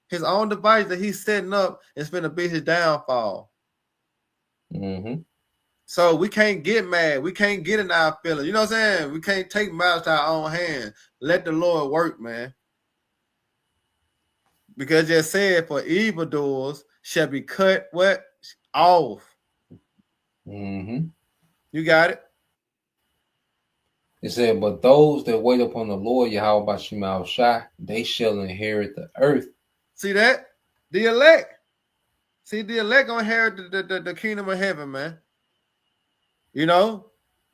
His own device that he's setting up is going to be his downfall. Mm-hmm. So we can't get mad. We can't get in our feelings. You know what I'm saying? We can't take matters to our own hands. Let the Lord work, man. Because it said, for evildoers shall be cut what? Off. Mm-hmm. You got it? It said, but those that wait upon the Lord, Yahweh Bashim Shai, they shall inherit the earth. See that? The elect. See, the elect gonna inherit the kingdom of heaven, man. You know,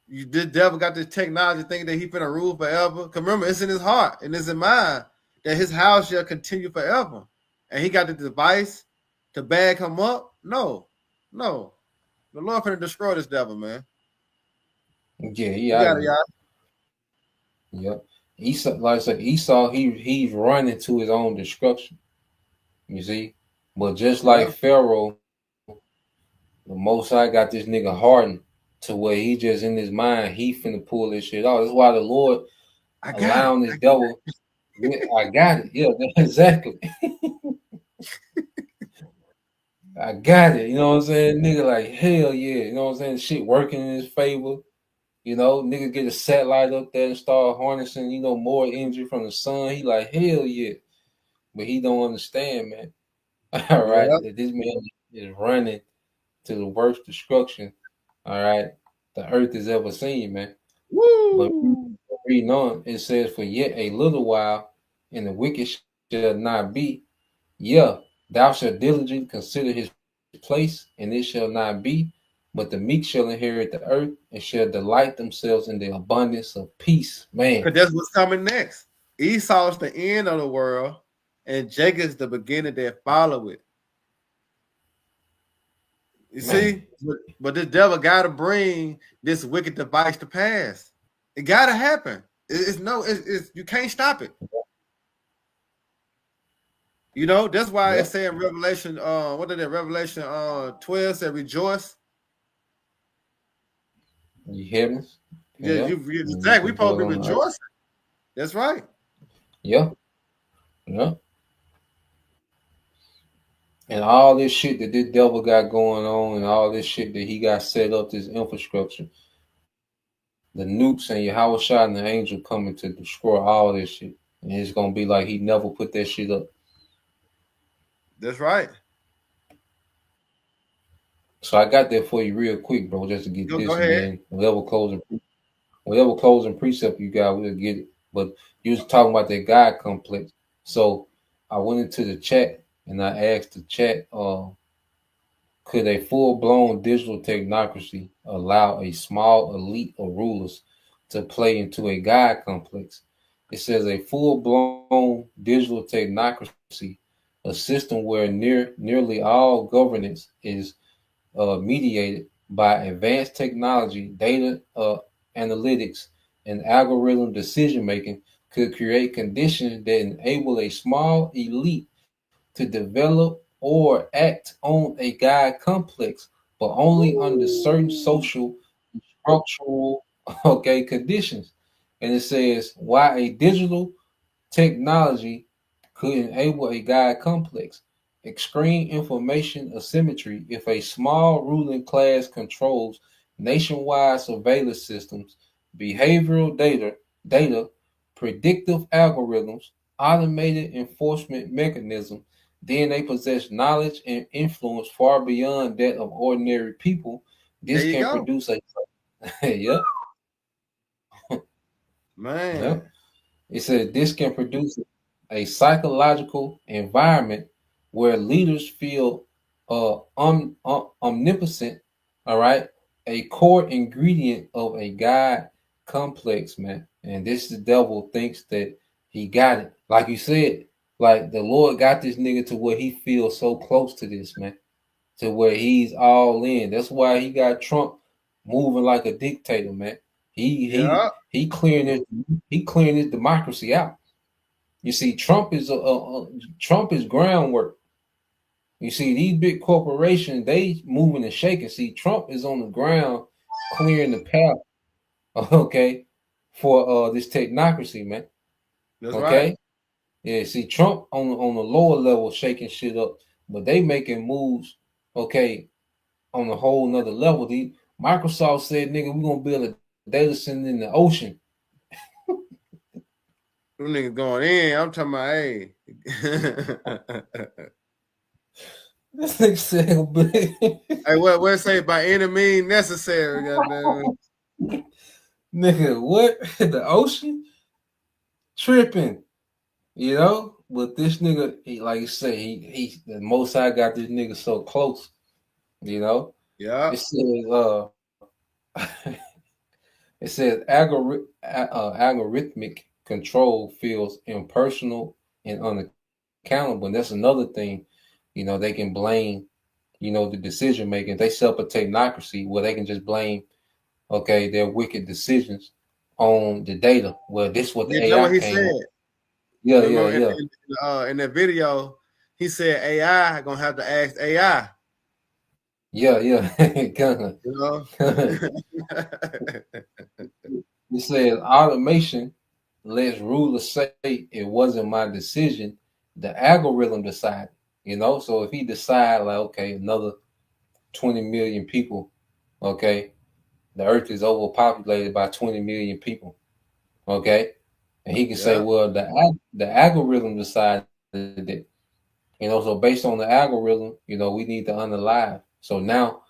the devil got this technology thinking that he's gonna rule forever. Cause remember, it's in his heart and it's in mind that his house shall continue forever. And he got the device to bag him up. No. The Lord finna destroy this devil, man. Yeah, you got it, y'all. Yep. Esau, like I said, Esau, he's running to his own destruction. You see? But just like Pharaoh, the Most High got this nigga hardened to where he just in his mind, he finna pull this shit off. That's why the Lord allowing this devil. I got it. Yeah, exactly. I got it. You know what I'm saying? Nigga, like, hell yeah. You know what I'm saying? Shit working in his favor. You know, nigga get a satellite up there and start harnessing, more energy from the sun. He like, hell yeah. But he don't understand, man. All right. That this man is running to the worst destruction. All right. The earth has ever seen, man. Woo! But reading on, it says, for yet a little while, and the wicked shall not be. Yeah, thou shalt diligently consider his place, and it shall not be. But the meek shall inherit the earth and shall delight themselves in the abundance of peace. Man. Because that's what's coming next. Esau's the end of the world, and Jacob's the beginning that follow it. You see? But the devil got to bring this wicked device to pass. It got to happen. It's you can't stop it. You know, that's why it's saying Revelation, what did it, Revelation 12 said, rejoice. You hear me? Yeah, exactly. We supposed to be rejoicing. That's right. Yeah. And all this shit that this devil got going on, and all this shit that he got set up, this infrastructure, the nukes and Yahweh Shai and the angel coming to destroy all this shit. And it's gonna be like he never put that shit up. That's right. So I got that for you real quick, bro, just to get this, man. Whatever closing precept you got, we'll get it. But you was talking about that God complex. So I went into the chat and I asked the chat, could a full-blown digital technocracy allow a small elite of rulers to play into a God complex? It says a full-blown digital technocracy, a system where nearly all governance is mediated by advanced technology, data analytics, and algorithm decision making could create conditions that enable a small elite to develop or act on a God complex, but only under certain social and structural conditions. And it says why a digital technology could enable a God complex. Extreme information asymmetry if a small ruling class controls nationwide surveillance systems, behavioral data, predictive algorithms, automated enforcement mechanisms, then they possess knowledge and influence far beyond that of ordinary people. There This you can go, produce a yep, yep. man. It said this can produce a psychological environment where leaders feel omnipotent, all right, a core ingredient of a God complex, man. And this the devil thinks that he got it. Like you said, like the Lord got this nigga to where he feels so close to this, man, to where he's all in. That's why he got Trump moving like a dictator, man. He he Yeah, he clearing it. He clearing his democracy out. You see, Trump is groundwork. You see, these big corporations they moving and shaking. See, Trump is on the ground clearing the path. Okay, for this technocracy, man. that's right. Okay, yeah. See, Trump on the lower level shaking shit up, but they making moves. Okay, on a whole nother level. Microsoft said, "Nigga, we're gonna build a data center in the ocean." Them niggas going in. I'm talking about, hey. This nigga said, Hey, what it say by any means necessary, goddamn. "Nigga, what the ocean tripping?" You know, but this nigga, like you say, he the Most High got this nigga so close. You know, Yeah, it says it says algorithmic control feels impersonal and unaccountable. And that's another thing. You know, they can blame. You know, the decision making. They set up a technocracy where they can just blame, their wicked decisions on the data. Well, this what yeah, the that's AI what he came said. up. Yeah, yeah, Remember yeah, in that video, he said AI gonna have to ask AI. yeah, yeah. Kinda. You know, He says automation lets rulers say it wasn't my decision. The algorithm decided. You know, so if he decide like, okay, another 20 million people, okay, the earth is overpopulated by 20 million people, okay, and he can say, yeah, well, the algorithm decided that. You know, so based on the algorithm, we need to unalive. So now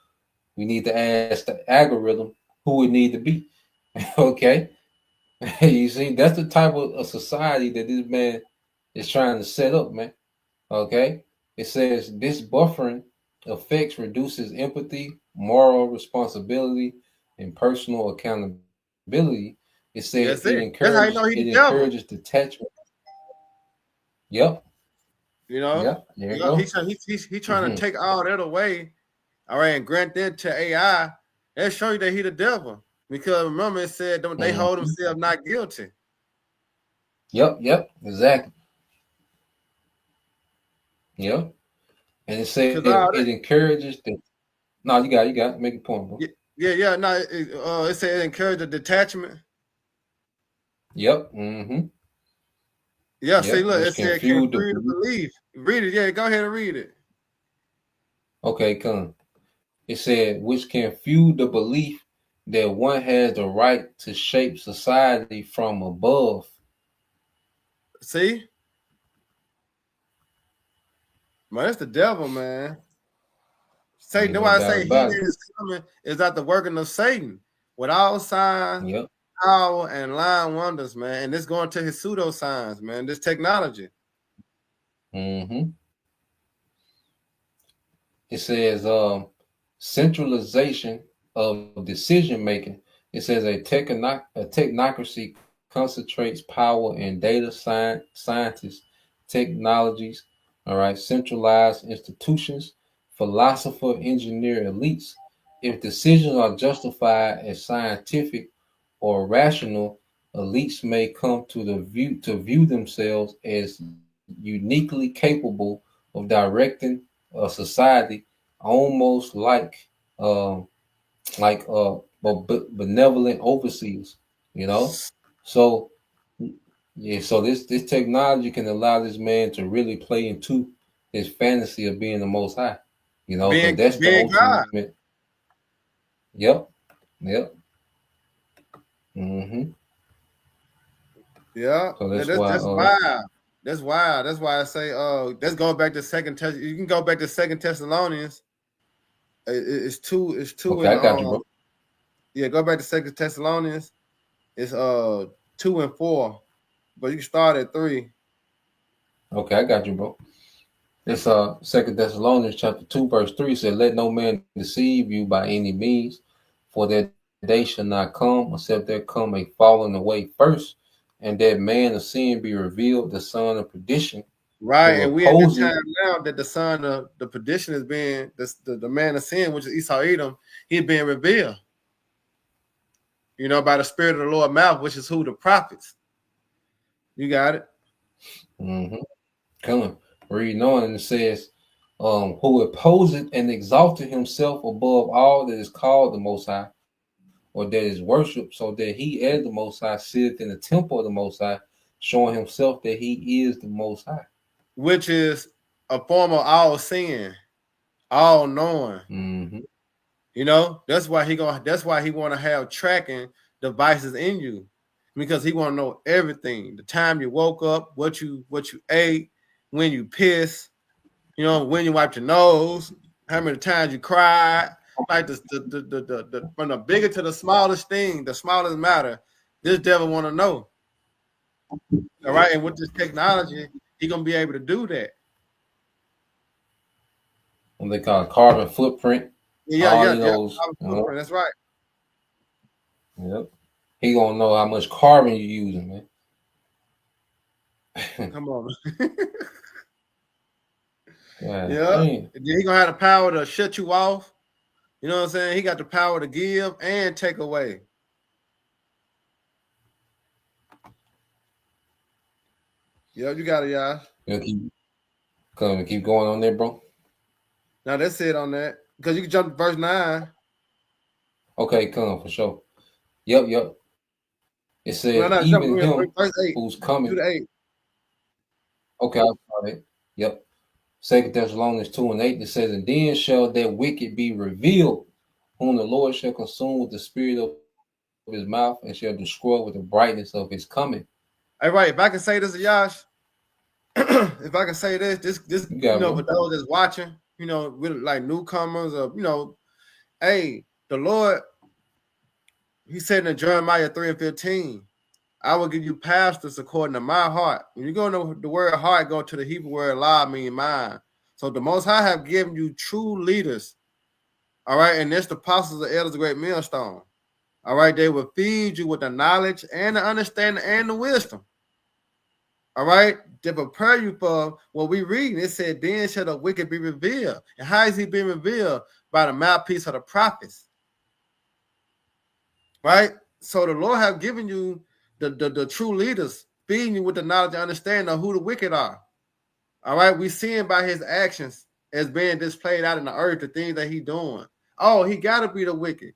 we need to ask the algorithm who it need to be. Okay. You see, that's the type of a society that this man is trying to set up, man. Okay. It says this buffering affects reduces empathy, moral responsibility, and personal accountability. It said that's it. That's how you know he it the devil. encourages detachment. Yep. You know, Yep. There you go. he trying to take all that away. All right, and grant that to AI. That show you that he the devil. Because remember, it said don't they hold Mhm. themselves not guilty. Yep, exactly. Yep. And it said Because all that, it encourages the no, you got make a point, bro. yeah. No, it said it encouraged the detachment. Yep. Mm-hmm. Yeah, see, Yep. look, it Which can said can fuel the free to believe. Read it. Yeah, go ahead and read it. okay, come. It said which can fuel the belief that one has the right to shape society from above. See, man, that's the devil, man. Satan. Ain't That's no why I doubt say he about that it. is coming is at the working of Satan with all signs, Yep. power, and lying wonders, man. And this going to his pseudo signs, man. This technology. Mm-hmm. It says centralization of decision making. It says a technocracy concentrates power in data scientists, technologies, all right, centralized institutions, philosopher, engineer elites. if decisions are justified as scientific or rational, elites may come to view themselves as uniquely capable of directing a society, almost um, benevolent overseers. You know, so yeah, so this technology can allow this man to really play into his fantasy of being the Most High. You know, because that's the being God. ultimate. Yep. Yep. Hmm. Yeah, So yeah, that's why. that's wild. That's wild. That's why I say, let's go back to second test. You can go back to Second Thessalonians. It's two. It's two Okay, in I got you, bro. Yeah, go back to Second Thessalonians. It's 2 and 4, but you can start at 3. Okay, I got you, bro. It's Second Thessalonians chapter 2, verse 3 said, "Let no man deceive you by any means, for that day shall not come, except there come a falling away first, and that man of sin be revealed, the son of perdition, Right, who and we at this opposeth." time now that the son of the perdition is being the man of sin, which is Esau Edom, he's being revealed. You know, by the spirit of the Lord mouth, which is who? The prophets. You got it. Mm-hmm. Come on, reading on, and it says, "Who opposeth and exalted himself above all that is called the Most High, or that is worshipped, so that he as the Most High sitteth in the temple of the Most High, showing himself that he is the Most High." Which is a form of all sin, all knowing. Mm-hmm. You know, that's why he want to have tracking devices in you, because he want to know everything. The time you woke up, what you ate, when you piss, you know, when you wiped your nose, how many times you cried, like the from the bigger to the smallest thing, the smallest matter. This devil want to know. All right, and with this technology, he gonna be able to do that. What they call it, carbon footprint. Yeah, All yeah, of yeah. those. That's right. Yep. He gonna know how much carbon you using, man. Come on. God Yeah. damn. And then he gonna have the power to shut you off. You know what I'm saying? He got the power to give and take away. Yeah, you got it, y'all. Keep going on there, bro. Now that's it on that. Because you can jump to verse 9. Okay, come for sure. Yep. It No, says, no, jump even him verse 8. who's Do coming. the 8. Okay, I'll start it. Yep. Second Thessalonians 2 and 8, it says, "And then shall that wicked be revealed, whom the Lord shall consume with the spirit of his mouth, and shall destroy with the brightness of his coming." Hey, right. If I can say this to Yash, if I can say this, You you got it, know, bro. for those that's watching, you know, with like newcomers or, you know, hey, the Lord, he said in Jeremiah 3 and 15, I will give you pastors according to my heart. When you go to the word heart, go to the Hebrew word la, mean mind. So the Most High have given you true leaders. All right, and that's the apostles of elders, the great millstone. All right, they will feed you with the knowledge and the understanding and the wisdom. All right, to prepare you for what we read. It said, "Then shall the wicked be revealed." And how is he being revealed? By the mouthpiece of the prophets. Right? So the Lord have given you the true leaders, feeding you with the knowledge and understanding of who the wicked are. All right, we see him by his actions as being displayed out in the earth, the things that he doing. Oh, he got to be the wicked.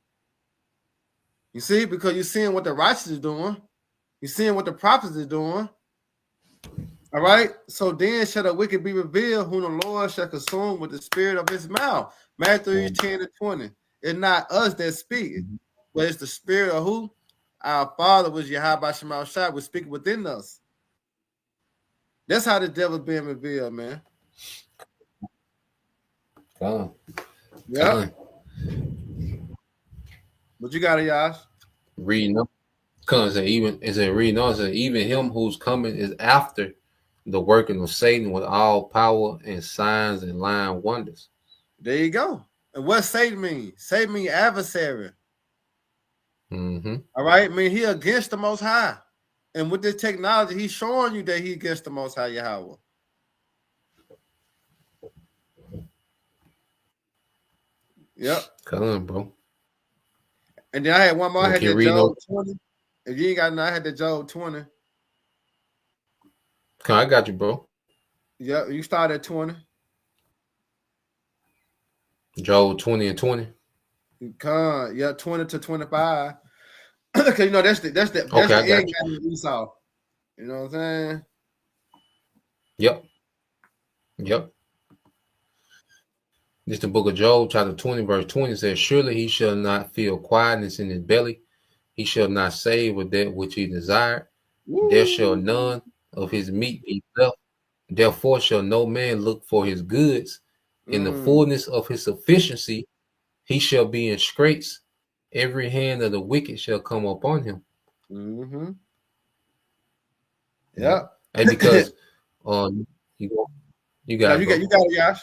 You see, because you're seeing what the righteous is doing. You're seeing what the prophets is doing. All right. So then shall the wicked be revealed, whom the Lord shall consume with the spirit of his mouth. Matthew 10 and 20. It's not us that speak, but it's the spirit of who? Our Father, which Yahweh Shema Shai, was speaking within us. That's how the devil's being revealed, man. Come. Yeah. But you got it, Yash. Reading up. Come, reading on, it says, "Even him who's coming is after the working of Satan with all power and signs and lying wonders." There you go. And what Satan mean? Satan mean adversary. Mm-hmm. All right. I mean, he against the Most High. And with this technology, he's showing you that he against the Most High Yahweh. Yep. Come on, bro. And then I had one more. I had Can you that read no? Job 20. If you ain't got none, I had that Job 20. I got you, bro. Yep, you start at 20. Job 20 and 20. Yeah, 20 to 25. Cause you know that's the Okay, I got end you. game of Esau. You know what I'm saying? Yep. Yep. This the book of Job, chapter 20, verse 20 says, surely he shall not feel quietness in his belly. He shall not save with that which he desired. There shall none of his meat be left. Therefore shall no man look for his goods. In the fullness of his sufficiency, he shall be in straits. Every hand of the wicked shall come upon him. Mm-hmm. Yeah. Yeah. And because you No, got it, you bro. got it, Josh.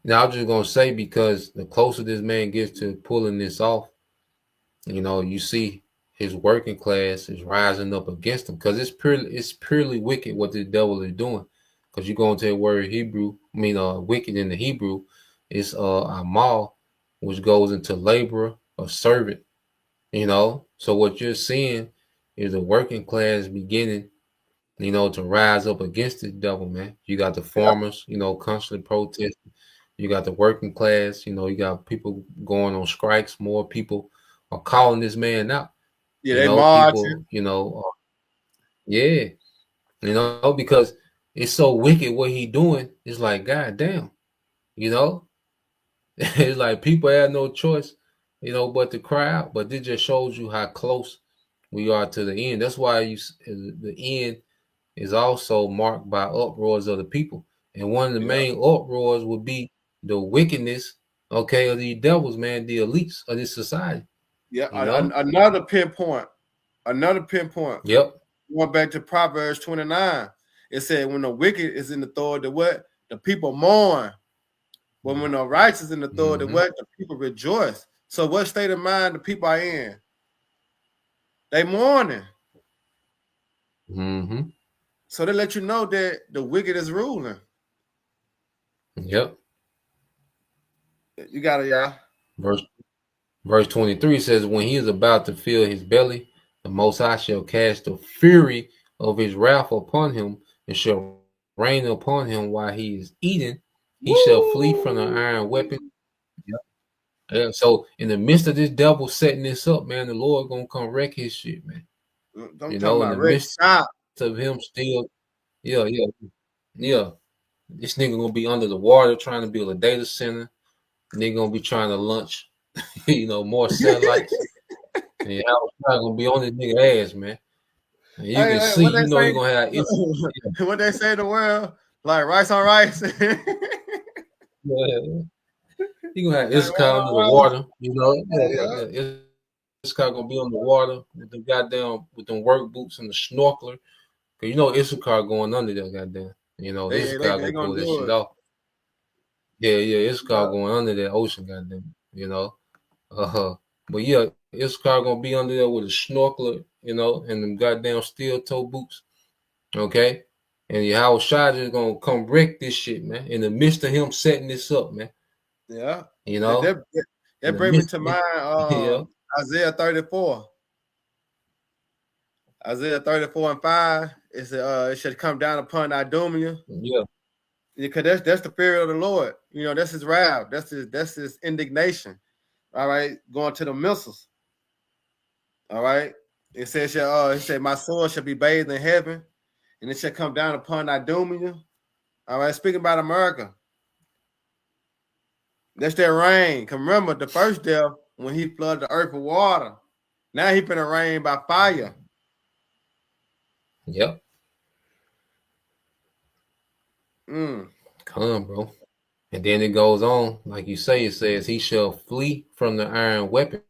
Now I'm just gonna say, because the closer this man gets to pulling this off, you know, you see his working class is rising up against him, because it's purely wicked what the devil is doing. Because you go into the word Hebrew, wicked in the Hebrew is amal, which goes into laborer or servant. You know, so what you're seeing is the working class beginning, you know, to rise up against the devil, man. You got the Yep. farmers, you know, constantly protesting. You got the working class, you know, you got people going on strikes. More people are calling this man out. Yeah, You they know, marching. people, yeah, because it's so wicked what he doing. It's like, God damn, you know, it's like people have no choice, you know, but to cry out. But this just shows you how close we are to the end. That's why the end is also marked by uproars of the people. And one of the Yep. main uproars would be the wickedness, okay, of these devils, man, the elites of this society. Yeah. You know? Another pinpoint. Another pinpoint. Yep. Going back to Proverbs 29. It said, when the wicked is in the authority, what? The people mourn. But when the righteous is in the authority, what? The people rejoice. So what state of mind the people are in? They mourning. Mm-hmm. So they let you know that the wicked is ruling. Yep. You got it, y'all. Verse 23 says, when he is about to fill his belly, the Most High shall cast the fury of his wrath upon him, and shall rain upon him while he is eating. He shall flee from the iron weapon. Yep. Yeah, so in the midst of this devil setting this up, man, the Lord gonna come wreck his shit, man. Don't You talk know, in about the Rick. midst Stop. of him still, yeah. This nigga gonna be under the water trying to build a data center. Nigga gonna be trying to launch, more satellites. And y'all gonna be on this nigga ass, man. And you can Hey, see, what they you know, say? he gonna have What they say in the world? Like rice on rice. yeah, he gonna have Like Issachar rice under the on rice. water, you know. Yeah. Yeah. Issachar gonna be on the water with the goddamn with them work boots and the snorkeler. Cause you know Issachar going under there, goddamn. You know, Issachar They gonna pull gonna that do shit it. off. Yeah, Issachar Yeah. going under that ocean, goddamn. You know. But yeah, Issachar gonna be under there with a snorkeler, and them goddamn steel toe boots. Okay? And Yahweh Shai is gonna come wreck this shit, man. In the midst of him setting this up, man. Yeah. You That, know? that, In that the bring me midst to mind yeah. Isaiah 34. Isaiah 34 and 5. It should come down upon Idumea. Yeah. Because that's the fear of the Lord. You know, that's his wrath. That's his indignation. All right. Going to the missiles. All right. It said, my sword shall be bathed in heaven, and it shall come down upon Idumea. All right. Speaking about America. That's that rain. Cause remember the first death when he flooded the earth with water. Now he finna rain by fire. Yep. Mm. Come, bro. And then it goes on, like you say, it says, he shall flee from the iron weapon.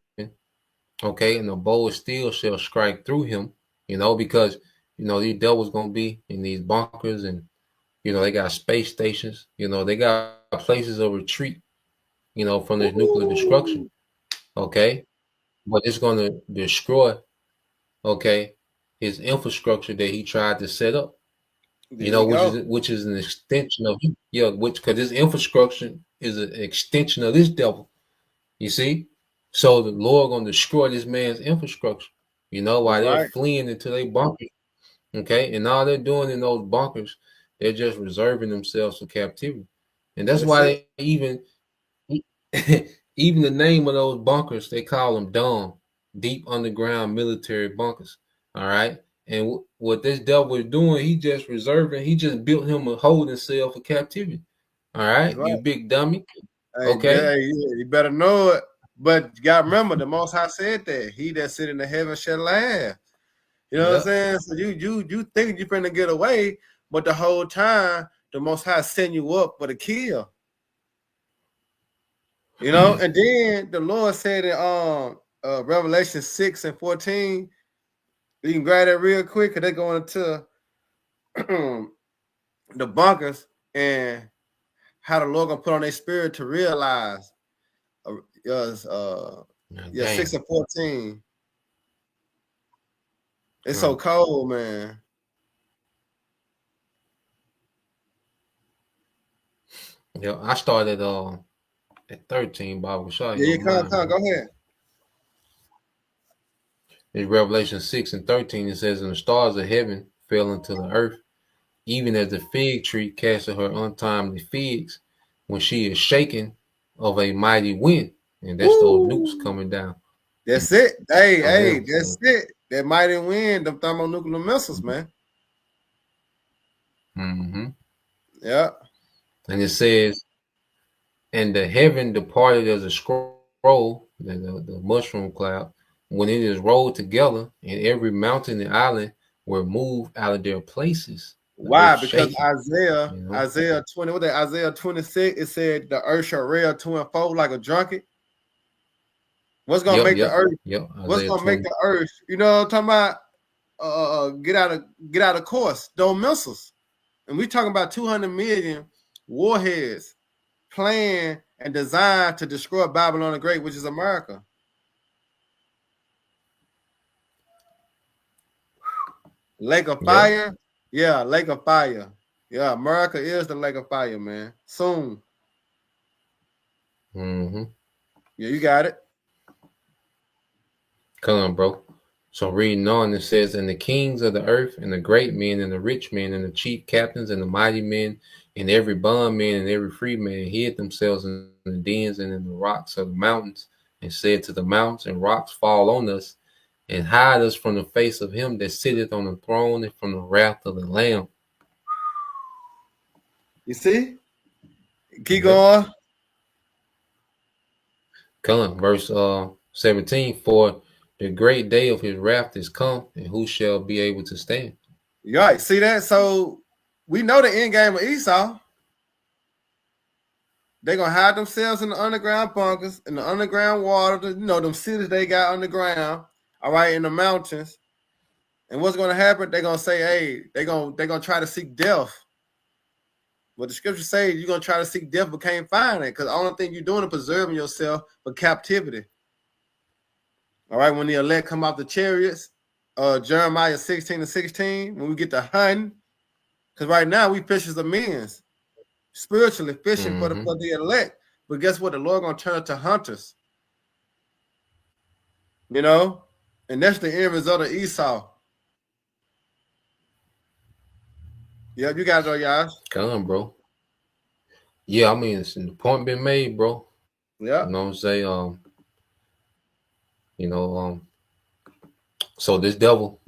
Okay, and the bow of steel shall strike through him, because these devils gonna be in these bunkers, and they got space stations, they got places of retreat, from this nuclear destruction. Okay. But it's gonna destroy, okay, his infrastructure that he tried to set up. There you go. Which is an extension of him. Yeah, which because this infrastructure is an extension of this devil. You see? So the Lord gonna destroy this man's infrastructure, while they're Right. fleeing into their bunkers. Okay, and all they're doing in those bunkers, they're just reserving themselves for captivity. And that's That's why it. they even the name of those bunkers, they call them DUM, deep underground military bunkers. All right. And what this devil is doing, he just built him a holding cell for captivity. All That's right, you right. big dummy. Hey, Okay. you better know it. But you gotta remember, the Most High said that he that sit in the heaven shall laugh. You know what I'm Yep. saying? So you think you're finna get away, but the whole time the Most High setting you up for the kill. And then the Lord said in Revelation 6 and 14, you can grab that real quick because they go into the bunkers and how the Lord gonna put on their spirit to realize. Yeah, 6 and 14. It's so cold, man. Yeah, I started at 13, but I was sure Yeah, you you don't come, mind, go bro. ahead. In Revelation 6 and 13, it says, "And the stars of heaven fell into the earth, even as the fig tree casteth her untimely figs when she is shaken of a mighty wind." And that's those nukes Woo! coming down That's it. Hey, on them. that's it. That mighty wind, them thermonuclear missiles, man. Mm-hmm. Yeah. And it says, "And the heaven departed as a scroll," the mushroom cloud, "when it is rolled together, and every mountain and island were moved out of their places, the Why? earth Because shaking." Isaiah 20, what that Isaiah 26, it said the earth shall rail to and fro like a drunkard. What's gonna Yep, make the yep, earth? yep. What's Isaiah gonna make 20. the earth? You know what I'm talking about? Get out of course. Those missiles. And we talking about 200 million warheads planned and designed to destroy Babylon the Great, which is America. Lake of Yep. fire. Yeah, lake of fire. Yeah, America is the lake of fire, man. Soon. Mm-hmm. Yeah, you got it. Come on, bro. So reading on, it says, "And the kings of the earth, and the great men, and the rich men, and the chief captains, and the mighty men, and every bondman, and every free man hid themselves in the dens and in the rocks of the mountains, and said to the mountains and rocks, Fall on us, and hide us from the face of him that sitteth on the throne, and from the wrath of the Lamb." You see? Keep Yep. going. Come on, verse 17, "For the great day of his wrath is come, and who shall be able to stand?" You right. See that? So we know the end game of Esau. They're gonna hide themselves in the underground bunkers, in the underground water, them cities they got underground, all right, in the mountains. And what's gonna happen? They're gonna say, hey, they're gonna try to seek death. But the scriptures say you're gonna try to seek death but can't find it, because the only thing you're doing is preserving yourself for captivity. All right, when the elect come out the chariots, Jeremiah 16 and 16, when we get to hunting, because right now we fishers of men, spiritually fishing for Mm-hmm. the elect. But guess what? The Lord gonna turn it to hunters. And that's the end result of Esau. Yeah, you got it, though, y'all. Come on, bro. Yeah, I mean, the point been made, bro. Yeah. You know what I'm saying? You know, so this devil,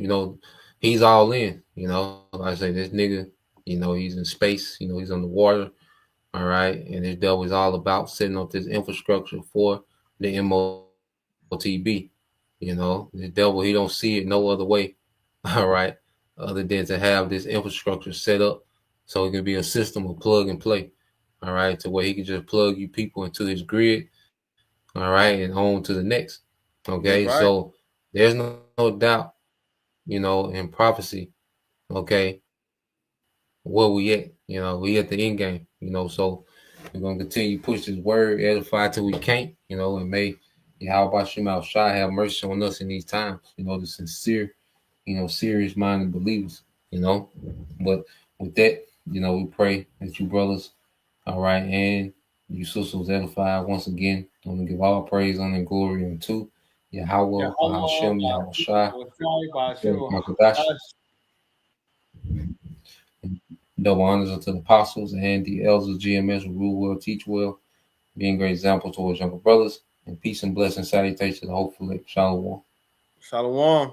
he's all in. Like I say, this nigga, he's in space. He's underwater. All right, and this devil is all about setting up this infrastructure for the MOTB. The devil, he don't see it no other way. All right, other than to have this infrastructure set up so it can be a system of plug and play. All right, to where he can just plug you people into his grid. All right, and on to the next. That's Okay, right. so there's no doubt, in prophecy. Okay, where we at? We at the end game. So we're gonna continue to push this word, edify till we can't. And may Yahweh Shema Shai have mercy on us in these times. The sincere, serious minded believers. But with that, we pray that you brothers, all right, and You sisters was edified once again. I want to give all praise, honor, and glory unto Yahweh, Bahashem, Yahweh Shai, Makadash. Double honors unto the apostles and the elders of GMS who rule well, teach well, being great example towards younger brothers, and peace and blessing salutation to the hopeful Shalom. Shalom.